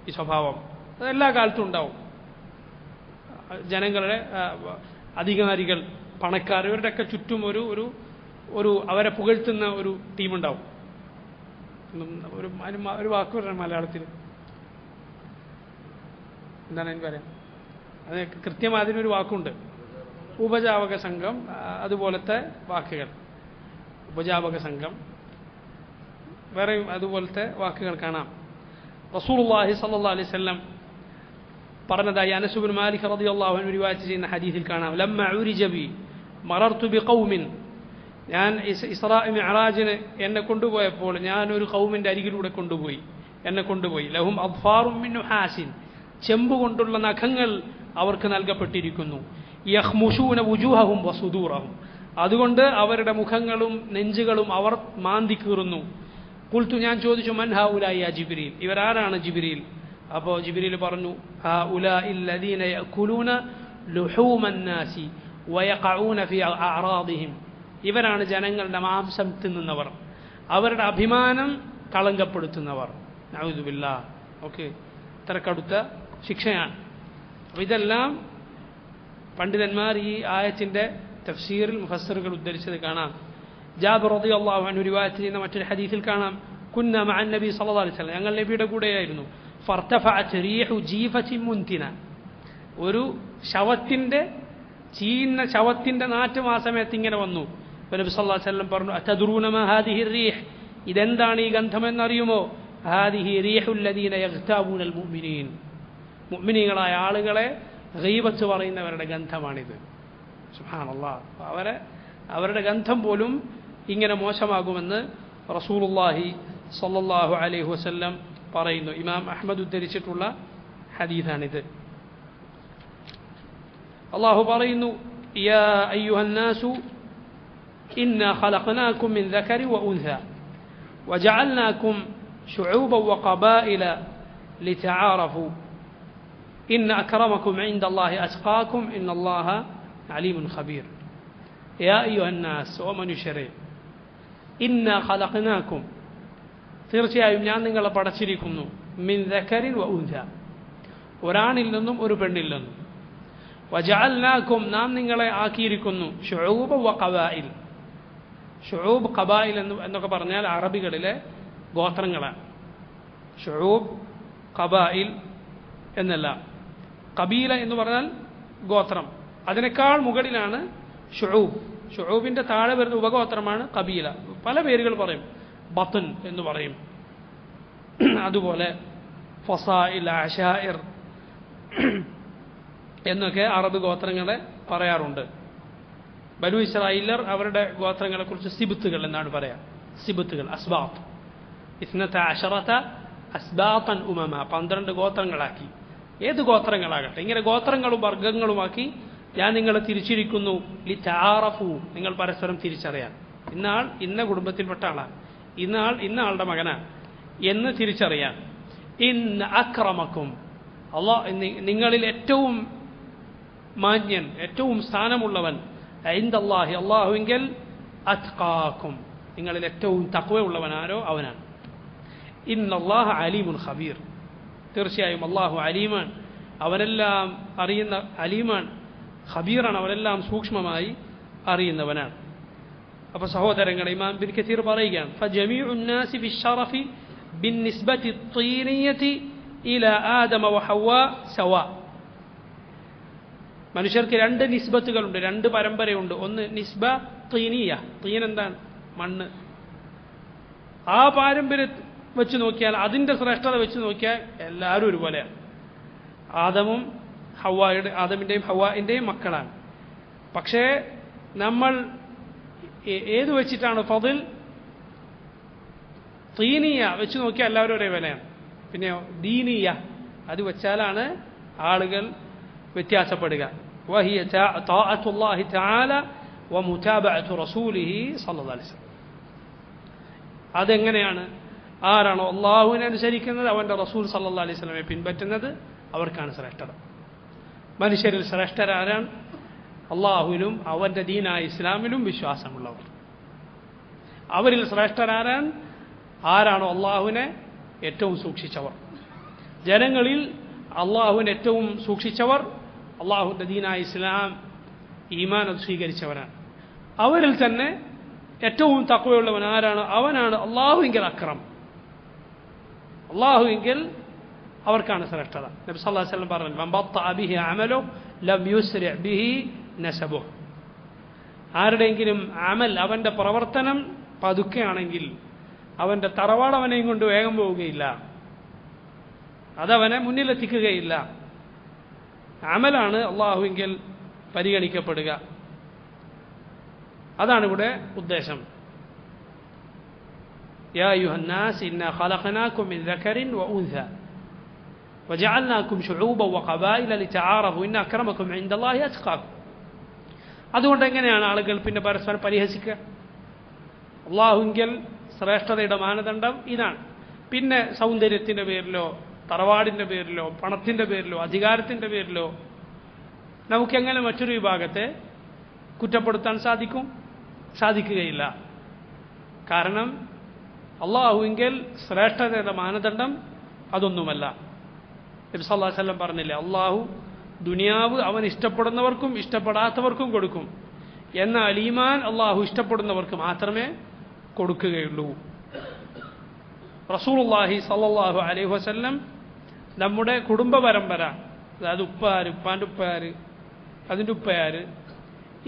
ഈ സ്വഭാവം അതെല്ലാ കാലത്തും ഉണ്ടാവും. ജനങ്ങളുടെ അധികാരികൾ, പണക്കാർ, ഇവരുടെയൊക്കെ ചുറ്റും ഒരു അവരെ പുകഴ്ത്തുന്ന ഒരു ടീമുണ്ടാവും. ഒരു വാക്ക് പറയാം മലയാളത്തിൽ, എന്താണ് എനിക്ക് പറയാം, അത് കൃത്യമായി അതിനൊരു വാക്കുണ്ട്. ഉപജാപക സംഘം, അതുപോലത്തെ വാക്കുകൾ. ഉപജാപക സംഘം, വേറെ അതുപോലത്തെ വാക്കുകൾ കാണാം. റസൂലുള്ളാഹി സ്വല്ലല്ലാഹു അലൈഹി വസല്ലം പറഞ്ഞതായി അനസ് ഇബ്നു മാലിക് റളിയല്ലാഹു അൻഹു റിവായത്ത് ചെയ്യുന്ന ഹദീസിൽ കാണാം. ലമ്മ ഉരിജ ബി മറർതു ബിഖൗമിൻ, ഞാൻ ഇസ്രാ മിഅ്റാജിന് എന്നെ കൊണ്ടുപോയപ്പോൾ ഞാൻ ഒരു ഖൗമിന്റെ അരികിലൂടെ എന്നെ കൊണ്ടുപോയി. ലഹും അദ്ഫാറും മിൻ നുഹാസിൻ, ചെമ്പ് കൊണ്ടുള്ള നഖങ്ങൾ അവർക്ക് നൽകപ്പെട്ടിരിക്കുന്നു. യഖ്മുശൂന വുജൂഹഹും വസുദൂറഹും, അതുകൊണ്ട് അവരുടെ മുഖങ്ങളും നെഞ്ചുകളും അവർ മാന്തി കീറുന്നു. ഖുൽതു, ഞാൻ ചോദിച്ചു, മൻ ഹൗലായി യാ ജിബ്രീൽ, ഇവരാരാണ് ജിബ്രീൽ? അപ്പോൾ ജിബ്രീൽ പറഞ്ഞു, ഹൗലാഇൽ ലദീന യഅകുലൂന ലുഹൂമൻ നാസി വയഖഊന ഫീ അഅറാദിഹിം, ഇവരാണ് ജനങ്ങളുടെ മാംസം തിന്നുന്നവർ, അവരുടെ അഭിമാനം കളങ്കപ്പെടുത്തുന്നവർ. നഊദു ബില്ലാഹ്. ഓക്കെ, ഇത്ര കടുത്ത ശിക്ഷയാണ്. അപ്പോൾ ഇതെല്ലാം പണ്ഡിതന്മാർ ഈ ആയത്തിന്റെ തഫ്സീറിൽ മുഫസ്സിറുകൾ ഉദ്ധരിച്ചത് കാണാം. ജാബിർ റളിയല്ലാഹു അൻഹു റിവായത്ത് ചെയ്യുന്ന മറ്റൊരു ഹദീസിൽ കാണാം, കുന്ന മഅൻ നബി സല്ലല്ലാഹു അലൈഹി വസല്ലം, ഞങ്ങൾ നബിയുടെ കൂടെയായിരുന്നു. ഫർതഫഅത് റീഹു ജീഫത്തിൻ മുൻതിന, ഒരു ചീന്ന ശവത്തിന്റെ നാറ്റം ആ സമയത്ത് ഇങ്ങനെ വന്നു. നബി സല്ലല്ലാഹു അലൈഹി വസല്ലം പറഞ്ഞു, അതദ്റൂന മാ ഹാദിഹി റീഹ്, ഇതെന്താണ് ഈ ഗന്ധമെന്നറിയുമോ? ഹാദിഹി റീഹുൽ ലദീന യഗ്താബൂനൽ മുഅ്മിനീൻ, മുഅ്മിനീങ്ങളായ ആളുകളെ ഗീബത്ത് പറയുന്നവരുടെ ഗന്ധമാണിത്. സുബ്ഹാനല്ലാഹ്. അവരുടെ ഗന്ധം പോലും ഇങ്ങനെ മോശമാകുമെന്ന് റസൂലുള്ളാഹി സ്വല്ലല്ലാഹു അലൈഹി വസല്ലം പറയുന്നു. ഇമാം അഹ്മദ് ഉദ്ധരിച്ചിട്ടുള്ള ഹദീസാണിത്. അല്ലാഹു പറയുന്നു, യാ അയ്യുഹന്നാസു ഇന്നാ ഖലഖനാകും മിൻ ദകരി വഉൻസ വജഅൽനാകും ശുഊബൻ വഖബായില ലിതആറഫു ഇന്ന അക്രമകും ഇൻദല്ലാഹി അത്ഖാകും ഇന്നല്ലാഹ അലീമുൻ ഖബീർ. യാ അയ്യുഹന്നാസ്, ഓ മനുഷ്യരെ, ഇന്നാ ഖലഖനാകും, തീർച്ചയായും ഞാൻ നിങ്ങളെ പടച്ചിരിക്കുന്നു, മിൻ ദകരിൻ വ ഉൻസ, ഒരാണിൽ നിന്നും ഒരു പെണ്ണിൽ നിന്നും. വജഅൽനാകും, നാം നിങ്ങളെ ആക്കിയിരിക്കുന്നു, ശുഊബ വ ഖബായിൽ. ഷുഊബ്, ഖബായിൽ എന്നൊക്കെ പറഞ്ഞാൽ അറബികളിലെ ഗോത്രങ്ങളാണ്. ഷുഊബ്, ഖബായിൽ എന്നല്ല. ഖബീല എന്ന് പറഞ്ഞാൽ ഗോത്രം, അതിനേക്കാൾ മുകളിലാണ് ഷുഊബ്. ഷുഊബിന്റെ താഴെ വരുന്ന ഉപഗോത്രമാണ് ഖബീല. പല പേരുകൾ പറയും, ബത്ൻ എന്ന് പറയും, അതുപോലെ ഫസായിൽ, അശായിർ എന്നൊക്കെ അറബ് ഗോത്രങ്ങളെ പറയാറുണ്ട്. ബനു ഇസ്രായേലർ അവരുടെ ഗോത്രങ്ങളെക്കുറിച്ച് സിബത്തുകൾ എന്നാണ് പറയാ. സിബത്തുകൾ, അസ്ബാത്ത്, ഇസ്നത അശറത അസ്ബാത്തൻ ഉമമ, 12 ഗോത്രങ്ങളാക്കി. ഏത് ഗോത്രങ്ങളാകട്ടെ, ഇങ്ങനെ ഗോത്രങ്ങളും വർഗങ്ങളുമാക്കി ഞാൻ നിങ്ങളെ തിരിച്ചിരിക്കുന്നു. ലിതആറഫു, നിങ്ങൾ പരസ്പരം തിരിച്ചറിയാൻ. ഇന്നാൾ ഇന്ന കുടുംബത്തിൽപ്പെട്ട ആളാണ്, ഇന്ന ആളുടെ മകനാണ് എന്ന് തിരിച്ചറിയാൻ. ഇന്ന അക്രമക്കും, നിങ്ങളിൽ ഏറ്റവും മാന്യൻ, ഏറ്റവും സ്ഥാനമുള്ളവൻ, ഇൻദല്ലാഹി, അല്ലാഹുവിങ്കൽ, അത്ഖാക്കും, നിങ്ങളിൽ ഏറ്റവും തഖ്വയുള്ളവനാരോ അവനാണ്. ഇന്നല്ലാഹ അലീമുൻ ഖബീർ, തീർച്ചയായും അല്ലാഹു അലീമാണ്, അവരെല്ലാം അറിയുന്ന അലീമാണ്, ഖബീറാണ്, അവരെല്ലാം സൂക്ഷ്മമായി അറിയുന്നവനാണ്. അപ്പോൾ സഹോദരങ്ങളെ, ഇമാം ഇബ്നു കസീർ പറയുകയാണ്, ഫജമീഉൻ നാസി ബിശ്ശറഫി ബിന്നിസ്ബതി ത്വീനിയതി ഇലാ ആദമ വഹവ്വാ സവാ. മനുഷ്യർക്ക് 2 നിസ്ബത്തുകളുണ്ട്, 2 പരമ്പരയുണ്ട്. ഒന്ന് നിസ്ബ തീനിയ, തീൻ എന്താണ്? മണ്ണ്. ആ പാരമ്പര്യം വെച്ച് നോക്കിയാൽ, അതിൻ്റെ ശ്രേഷ്ഠത വെച്ച് നോക്കിയാൽ എല്ലാവരും ഒരുപോലെയാണ്. ആദമിൻ്റെയും ഹവ്വാഇൻ്റെയും മക്കളാണ്. പക്ഷേ നമ്മൾ ഏത് വെച്ചിട്ടാണ് ഫദിൽ? തീനിയ വെച്ച് നോക്കിയാൽ എല്ലാവരും ഒരേ വിലയാണ്. പിന്നെയോ ദീനിയ, അത് വെച്ചാലാണ് ആളുകൾ വ്യത്യാസപ്പെടുക. വഹിയ താഅത്തുല്ലാഹി തആല വമുതാബഅതു റസൂലിഹി സ്വല്ലല്ലാഹു അലൈഹി വസല്ലം. അതെങ്ങനെയാണ്? ആരാണോ അള്ളാഹുവിനെ അനുസരിക്കുന്നത്, അവൻ്റെ റസൂൽ സല്ലല്ലാഹു അലൈഹി വസല്ലമയെ പിൻപറ്റുന്നത്, അവർക്കാണ് ശ്രേഷ്ഠത. മനുഷ്യരിൽ ശ്രേഷ്ഠരാരാണ്? അള്ളാഹുവിലും അവൻ്റെ ദീനായ ഇസ്ലാമിലും വിശ്വാസമുള്ളവർ. അവരിൽ ശ്രേഷ്ഠരാരാൻ? ആരാണോ അള്ളാഹുവിനെ ഏറ്റവും സൂക്ഷിച്ചവർ, ജനങ്ങളിൽ അള്ളാഹുവിനെ ഏറ്റവും സൂക്ഷിച്ചവർ അള്ളാഹുവിൻ്റെ ദീനായ ഇസ്ലാം ഈമാൻ അത് സ്വീകരിച്ചവരാണ്. അവരിൽ തന്നെ ഏറ്റവും തഖ്വയുള്ളവൻ ആരാണ്? അവനാണ് അള്ളാഹുവിങ്കിൽ അക്രം, അള്ളാഹുവിങ്കിൽ അവർക്കാണ് ശ്രേഷ്ഠത. നബി സല്ലല്ലാഹു അലൈഹി വസല്ലം പറഞ്ഞു, മൻ ബത്തഅ ബിഹി അമലു ലം യുസ്രി ബിഹി നസബു. ആരുടെയെങ്കിലും അമൽ, അവൻ്റെ പ്രവർത്തനം പതുക്കെയാണെങ്കിൽ അവൻ്റെ തറവാട് അവനെയും കൊണ്ട് വേഗം പോവുകയില്ല, അതവനെ മുന്നിലെത്തിക്കുകയില്ല. അമലാണ് അള്ളാഹുവിങ്കിൽ പരിഗണിക്കപ്പെടുക. അതാണ് ഇവിടെ ഉദ്ദേശം. യാ അയ്യുഹന്നാസ് ഇന്നാ ഖലഖനാകും മിൻ ദക്കറിൻ വഉൻസ വജഅൽനാകും ശുഊബൻ വഖബായില ലിതആറഫു ഇന്ന അക്രമകും ഇൻദല്ലാഹി അത്ഖാകും. അതുകൊണ്ട് എങ്ങനെയാണ് ആളുകൾ പിന്നെ പരസ്പരം പരിഹസിക്കുക? അള്ളാഹുവിങ്കിൽ ശ്രേഷ്ഠതയുടെ മാനദണ്ഡം ഇതാണ്. പിന്നെ സൗന്ദര്യത്തിൻ്റെ പേരിലോ തറവാടിൻ്റെ പേരിലോ പണത്തിൻ്റെ പേരിലോ അധികാരത്തിൻ്റെ പേരിലോ നമുക്കെങ്ങനെ മറ്റൊരു വിഭാഗത്തെ കുറ്റപ്പെടുത്താൻ സാധിക്കുകയില്ല. കാരണം അള്ളാഹുവിങ്കിൽ ശ്രേഷ്ഠതയുടെ മാനദണ്ഡം അതൊന്നുമല്ല. നബി സല്ലല്ലാഹു അലൈഹി വസല്ലം പറഞ്ഞില്ലേ, അള്ളാഹു ദുനിയാവ് അവൻ ഇഷ്ടപ്പെടുന്നവർക്കും ഇഷ്ടപ്പെടാത്തവർക്കും കൊടുക്കും, എന്നാൽ ഈമാൻ അള്ളാഹു ഇഷ്ടപ്പെടുന്നവർക്ക് മാത്രമേ കൊടുക്കുകയുള്ളൂ. റസൂലുള്ളാഹി സ്വല്ലല്ലാഹു അലൈഹി വസല്ലം നമ്മുടെ കുടുംബ പരമ്പര, അതായത് ഉപ്പാര്, ഉപ്പാൻ്റെ ഉപ്പയാര്, അതിൻ്റെ ഉപ്പയാര്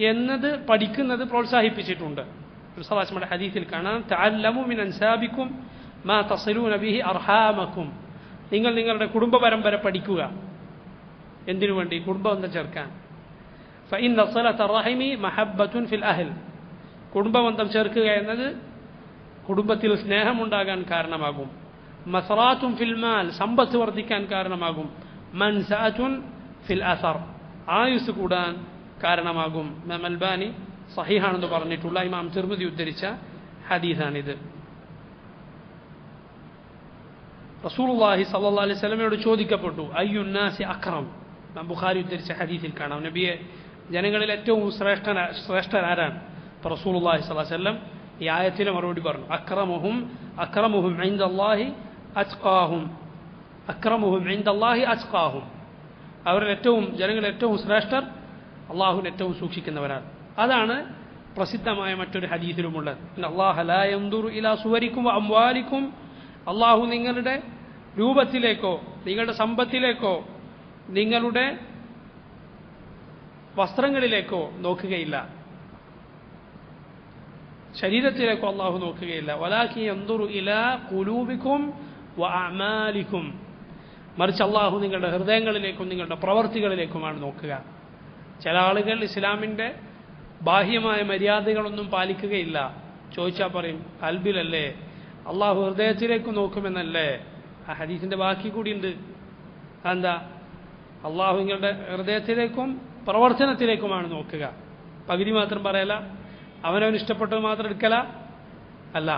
എന്നത് പഠിക്കുന്നത് പ്രോത്സാഹിപ്പിച്ചിട്ടുണ്ട്. റസൂലുള്ളാഹിയുടെ ഹദീസിൽ കാണാം, തഅല്ലമു മിൻ അൻസാബിക്കും മാ തസിലൂന ബിഹി അർഹാമക്കും. നിങ്ങൾ നിങ്ങളുടെ കുടുംബ പരമ്പര പഠിക്കുക. എന്തിനു വേണ്ടി? കുടുംബബന്ധം ചേർക്കാൻ. ഫഇന്ന സിലത റഹിമി മഹബ്ബത്തുൻ ഫിൽ അഹ്ൽ. കുടുംബബന്ധം ചേർക്കുക എന്നത് കുടുംബത്തിൽ സ്നേഹമുണ്ടാകാൻ കാരണമാകും. മസ്റാത്തുൻ ഫിൽ മാൽ, സമ്പത്ത് വർദ്ധിക്കാൻ കാരണമാകും. മൻസഅത്തുൻ ഫിൽ അസർ, ആയുസ് കൂടാൻ കാരണമാകും. ഇമാം അൽബാനി സഹീഹാണെന്ന് പറഞ്ഞിട്ടുള്ള ഇമാം തിർമിദി ഉദ്ധരിച്ച ഹദീസാണിത്. റസൂലുള്ളാഹി സ്വല്ലല്ലാഹു അലൈഹി വസല്ലമയോട് ചോദിക്കപ്പെട്ടു, അയ്യുന്നാസി അക്രം. ഇമാം ബുഖാരി ഉദ്ധരിച്ച ഹദീസിൽ കാണാം, നബിയെ ജനങ്ങളിൽ ഏറ്റവും ശ്രേഷ്ഠനാരാണ്? അപ്പോൾ റസൂലുള്ളാഹി സ്വല്ലല്ലാഹു അലൈഹി വസല്ലം ഈ ആയത്തിന് മറുപടി പറഞ്ഞു, അക്രമുഹും ഇൻദല്ലാഹി അത്ഖാഹും, അക്രമുഹും ഇൻദല്ലാഹി അത്ഖാഹും. അവരിൽ ജനങ്ങളിൽ ഏറ്റവും ശ്രേഷ്ഠർ അള്ളാഹുവിനെ ഏറ്റവും സൂക്ഷിക്കുന്നവരാണ്. അതാണ് പ്രസിദ്ധമായ മറ്റൊരു ഹദീസിലുമുള്ളത്. അല്ലാഹ ലാ യൻദുറു ഇലാ സുവരിക്കും വ അംവാലിക്കും. അള്ളാഹു നിങ്ങളുടെ രൂപത്തിലേക്കോ നിങ്ങളുടെ സമ്പത്തിലേക്കോ നിങ്ങളുടെ വസ്ത്രങ്ങളിലേക്കോ നോക്കുകയില്ല, ശരീരത്തിലേക്കോ അള്ളാഹു നോക്കുകയില്ല. വലാകിൻ യൻദുറു ഇലാ ഖുലൂബിക്കും വ അഅമാലിക്കും. മറിച്ച് അള്ളാഹു നിങ്ങളുടെ ഹൃദയങ്ങളിലേക്കും നിങ്ങളുടെ പ്രവർത്തികളിലേക്കുമാണ് നോക്കുക. ചില ആളുകൾ ഇസ്ലാമിൻ്റെ ബാഹ്യമായ മര്യാദകളൊന്നും പാലിക്കുകയില്ല. ചോദിച്ചാൽ പറയും, കൽബിലല്ലേ, അള്ളാഹു ഹൃദയത്തിലേക്ക് നോക്കുമെന്നല്ലേ? ആ ഹദീസിൻ്റെ ബാക്കി കൂടിയുണ്ട്. എന്താ? അള്ളാഹു നിങ്ങളുടെ ഹൃദയത്തിലേക്കും പ്രവർത്തനത്തിലേക്കുമാണ് നോക്കുക. പകുതി മാത്രം പറയല, അവനവൻ ഇഷ്ടപ്പെട്ടത് മാത്രം എടുക്കല അല്ല.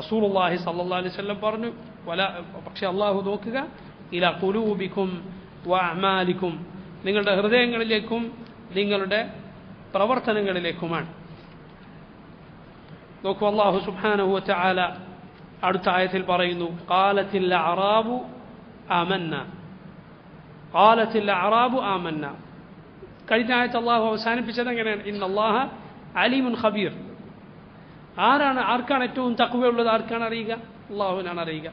റസൂലുള്ളാഹി സ്വല്ലല്ലാഹു അലൈഹി വസല്ലം പറഞ്ഞു, പക്ഷെ അള്ളാഹു നോക്കുക ഇലാ ഖുലൂബിക്കും വ അഅമാലിക്കും, നിങ്ങളുടെ ഹൃദയങ്ങളിലേക്കും നിങ്ങളുടെ പ്രവർത്തനങ്ങളിലേക്കുമാണ്. നോക്കൂ, അല്ലാഹു സുബ്ഹാനഹു വ തആല അടുത്ത ആയത്തിൽ പറയുന്നു, ഖാലത്തിൽ അഅറാബു ആമന്ന, ഖാലത്തിൽ അഅറാബു ആമന്ന. കഴിഞ്ഞ ആയത്ത് അള്ളാഹു അവസാനിപ്പിച്ചത് എങ്ങനെയാണ്? ഇന്നല്ലാഹ അലീമുൻ ഖബീർ. ആർക്കാണ് ഏറ്റവും തഖ്വയുള്ളത്? ആർക്കാണ് അറിയുക? അള്ളാഹുവിനാണ് അറിയുക.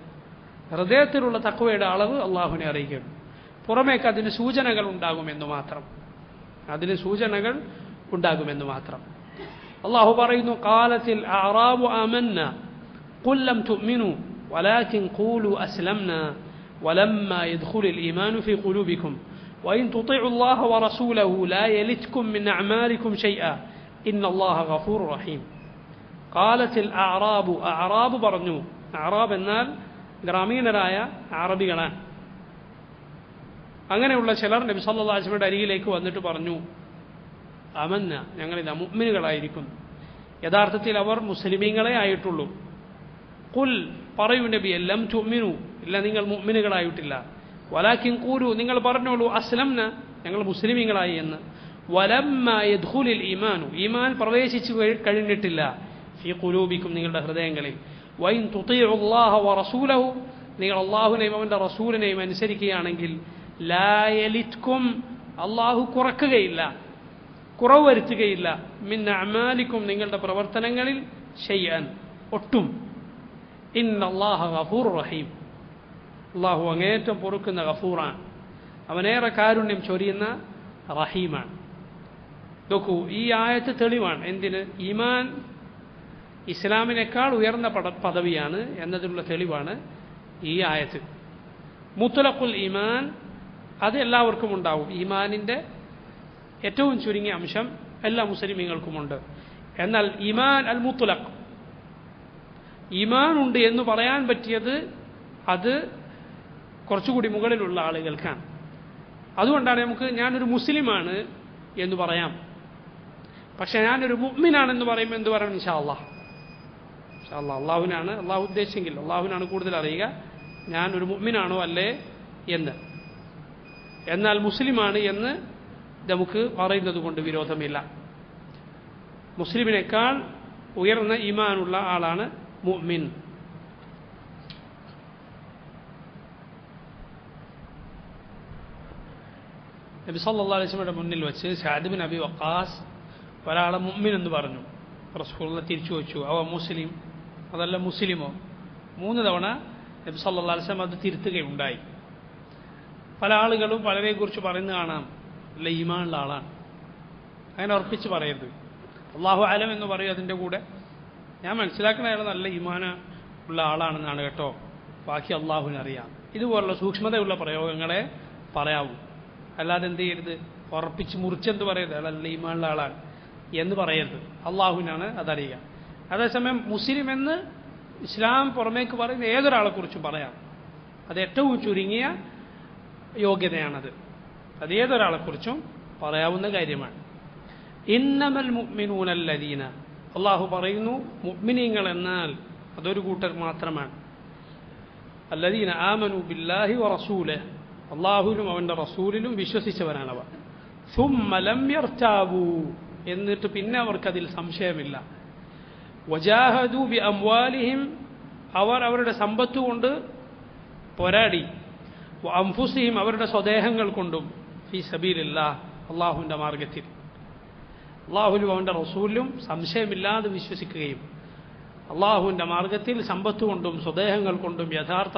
ഹൃദയത്തിലുള്ള തഖ്വയുടെ അളവ് അള്ളാഹുവിനെ അറിയുകയുള്ളൂ. പുറമേക്ക് അതിന് സൂചനകൾ ഉണ്ടാകുമെന്ന് മാത്രം. അള്ളാഹു പറയുന്നു, ഖാലത്തിൽ അഅറാബു ആമന്ന ഖുൽ ലം തുഅ്മിനു വലാകിൻ ഖൂലു അസ്ലംന വലമ്മാ യദ്ഖുലുൽ ഈമാനു ഫീ ഖുലൂബിക്കും വഇൻ തുതിഉ അല്ലാഹ വറസൂലഹു ലാ യലിത്കും മിൻ അഅമാലിക്കും ശൈഅ ഇന്നല്ലാഹ ഗഫൂറുർ റഹീം. ഖാലത്തിൽ അഅറാബു പറഞ്ഞു. അഅറാബ് എന്നാൽ ഗ്രാമീണരായ അറബികളാണ്. അങ്ങനെയുള്ള ചിലർ നബി സല്ലല്ലാഹു അലൈഹി വസല്ലമയുടെ അരികിലേക്ക് വന്നിട്ട് പറഞ്ഞു, ആമന്ന, ഞങ്ങളിതാ മുഅ്മിനുകളായിരിക്കുന്നു. യഥാർത്ഥത്തിൽ അവർ മുസ്ലിമീങ്ങളെ ആയിട്ടുള്ളൂ. ഖുൽ, പറയൂ നബിയെ, ലം തുഅ്മിനു, ഇല്ല, നിങ്ങൾ മുഅ്മിനുകളായിട്ടില്ല. വലാകിൻ ഖൂലു, നിങ്ങൾ പറഞ്ഞോളൂ, അസ്ലംന, ഞങ്ങൾ മുസ്ലിമീങ്ങളായി എന്ന്. വലമ്മാ യദ്ഖുലുൽ ഈമാനു, ഈമാൻ പ്രവേശിച്ചു കഴിഞ്ഞിട്ടില്ല, ഫീ ഖുലൂബിക്കും, നിങ്ങളുടെ ഹൃദയങ്ങളിൽ. വൈൻ തുതീഉ അല്ലാഹ വറസൂലഹു നിങ്ങൾ അല്ലാഹുവിനെയും അവൻ്റെ റസൂലിനെയും അനുസരിക്കുകയാണെങ്കിൽ ലാ യലിത്കും അല്ലാഹു കുറക്കുകയില്ല, കുറവ് വരുത്തുകയില്ല, മിൻ അഅമാലിക്കും നിങ്ങളുടെ പ്രവർത്തനങ്ങളിൽ ഷൈഅൻ ഒട്ടും. ഇന്നല്ലാഹ ഗഫൂറുർ റഹീം അല്ലാഹു അങ്ങേറ്റം പൊറുക്കുന്ന ഗഫൂറാണ്, അവനേറെ കാരുണ്യം ചൊരിയുന്ന റഹീമാണ്. നോക്കൂ, ഈ ആയത്ത് തെളിവാണ് എന്തിന്? ഈമാൻ ഇസ്ലാമിനേക്കാൾ ഉയർന്ന പദവിയാണ് എന്നതിനുള്ള തെളിവാണ് ഈ ആയത്ത്. മുത്ലഖുൽ ഈമാൻ അത് എല്ലാവർക്കും ഉണ്ടാവും. ഈമാനിൻ്റെ ഏറ്റവും ചുരുങ്ങിയ അംശം എല്ലാ മുസ്ലിമീങ്ങൾക്കുമുണ്ട്. എന്നാൽ ഈമാൻ അൽ മുത്ലഖ്, ഈമാൻ ഉണ്ട് എന്ന് പറയാൻ പറ്റിയത് അത് കുറച്ചുകൂടി മുകളിലുള്ള ആളുകൾക്കാണ്. അതുകൊണ്ടാണ് നമുക്ക് ഞാനൊരു മുസ്ലിമാണ് എന്ന് പറയാം, പക്ഷെ ഞാനൊരു മുഅ്മിനാണെന്ന് പറയുമ്പോൾ എന്ത് പറയണം? ഇൻഷാ അല്ലാഹ്, ഇൻഷാ അല്ലാഹ്. അള്ളാഹുവിനാണ്, അള്ളാഹു ഉദ്ദേശിച്ചെങ്കിൽ അള്ളാഹുവിനാണ് കൂടുതൽ അറിയുക ഞാനൊരു മുഅ്മിനാണോ അല്ലേ എന്ന്. എന്നാൽ മുസ്ലിമാണ് എന്ന് നമുക്ക് പറയുന്നത് കൊണ്ട് വിരോധമില്ല. മുസ്ലിമിനേക്കാൾ ഉയർന്ന ഈമാനുള്ള ആളാണ് മുഅ്മിൻ. നബി സല്ലല്ലാഹു അലൈഹി വസല്ലമയുടെ മുന്നിൽ വെച്ച് സഅദ് ബിൻ അബി വഖാസ് ഒരാളെ മുഅ്മിൻ എന്ന് പറഞ്ഞു. റസൂലുള്ളാഹി തിരിച്ചു വെച്ചു, അവ മുസ്ലിം അതല്ല മുസ്ലിമോ? 3 തവണ നബി സല്ലല്ലാഹു അലൈഹി വസല്ലം അത് തിരുത്തുകയുണ്ടായി. പല ആളുകളും പലരെക്കുറിച്ച് പറയുന്നത് കാണാം, അല്ല ഈമാനുള്ള ആളാണ്, അങ്ങനെ ഉറപ്പിച്ച് പറയരുത്. അല്ലാഹു അലം എന്ന് പറയും അതിൻ്റെ കൂടെ. ഞാൻ മനസ്സിലാക്കുന്ന അയാൾ നല്ല ഈമാന ഉള്ള ആളാണെന്നാണ് കേട്ടോ, ബാക്കി അള്ളാഹുവിനറിയാം. ഇതുപോലുള്ള സൂക്ഷ്മതയുള്ള പ്രയോഗങ്ങളെ പറയാവൂ. അല്ലാതെ എന്ത് ചെയ്യരുത്, ഉറപ്പിച്ച് മുറിച്ചെന്ത് പറയരുത് അയാൾ നല്ല ഈമാനുള്ള ആളാണ് എന്ന് പറയരുത്. അള്ളാഹുവിനാണ് അതറിയുക. അതേസമയം മുസ്ലിം എന്ന് ഇസ്ലാം പുറമേക്ക് പറയുന്ന ഏതൊരാളെക്കുറിച്ചും പറയാം. അത് ഏറ്റവും ചുരുങ്ങിയ യോഗ്യതയാണത്. അത് ഏതൊരാളെക്കുറിച്ചും പറയാവുന്ന കാര്യമാണ്. ഇന്നമൽ മുഅ്മിനൂന അല്ലദീന, അള്ളാഹു പറയുന്നു മുഅ്മിനീങ്ങൾ എന്നാൽ അതൊരു കൂട്ടർ മാത്രമാണ്. അല്ലദീന ആമനു ബില്ലാഹി വറസൂലിഹി, അള്ളാഹുവിലും അവൻ്റെ റസൂലിലും വിശ്വസിച്ചവരാണവർ. സുമ്മ ലം യർതാബൂ, എന്നിട്ട് പിന്നെ അവർക്കതിൽ സംശയമില്ല. വജാഹദു ബി അംവാലിഹിം, അവർ അവരുടെ സമ്പത്ത് കൊണ്ട് പോരാടി. അംഫുസിഹിം, അവരുടെ സ്വദേഹങ്ങൾ കൊണ്ടും. ഫീ സബീലില്ലാഹ്, അള്ളാഹുവിൻ്റെ മാർഗത്തിൽ. അള്ളാഹുലും അവൻ്റെ റസൂലിലും സംശയമില്ലാതെ വിശ്വസിക്കുകയും അള്ളാഹുവിൻ്റെ മാർഗത്തിൽ സമ്പത്ത് കൊണ്ടും സ്വദേഹങ്ങൾ കൊണ്ടും യഥാർത്ഥ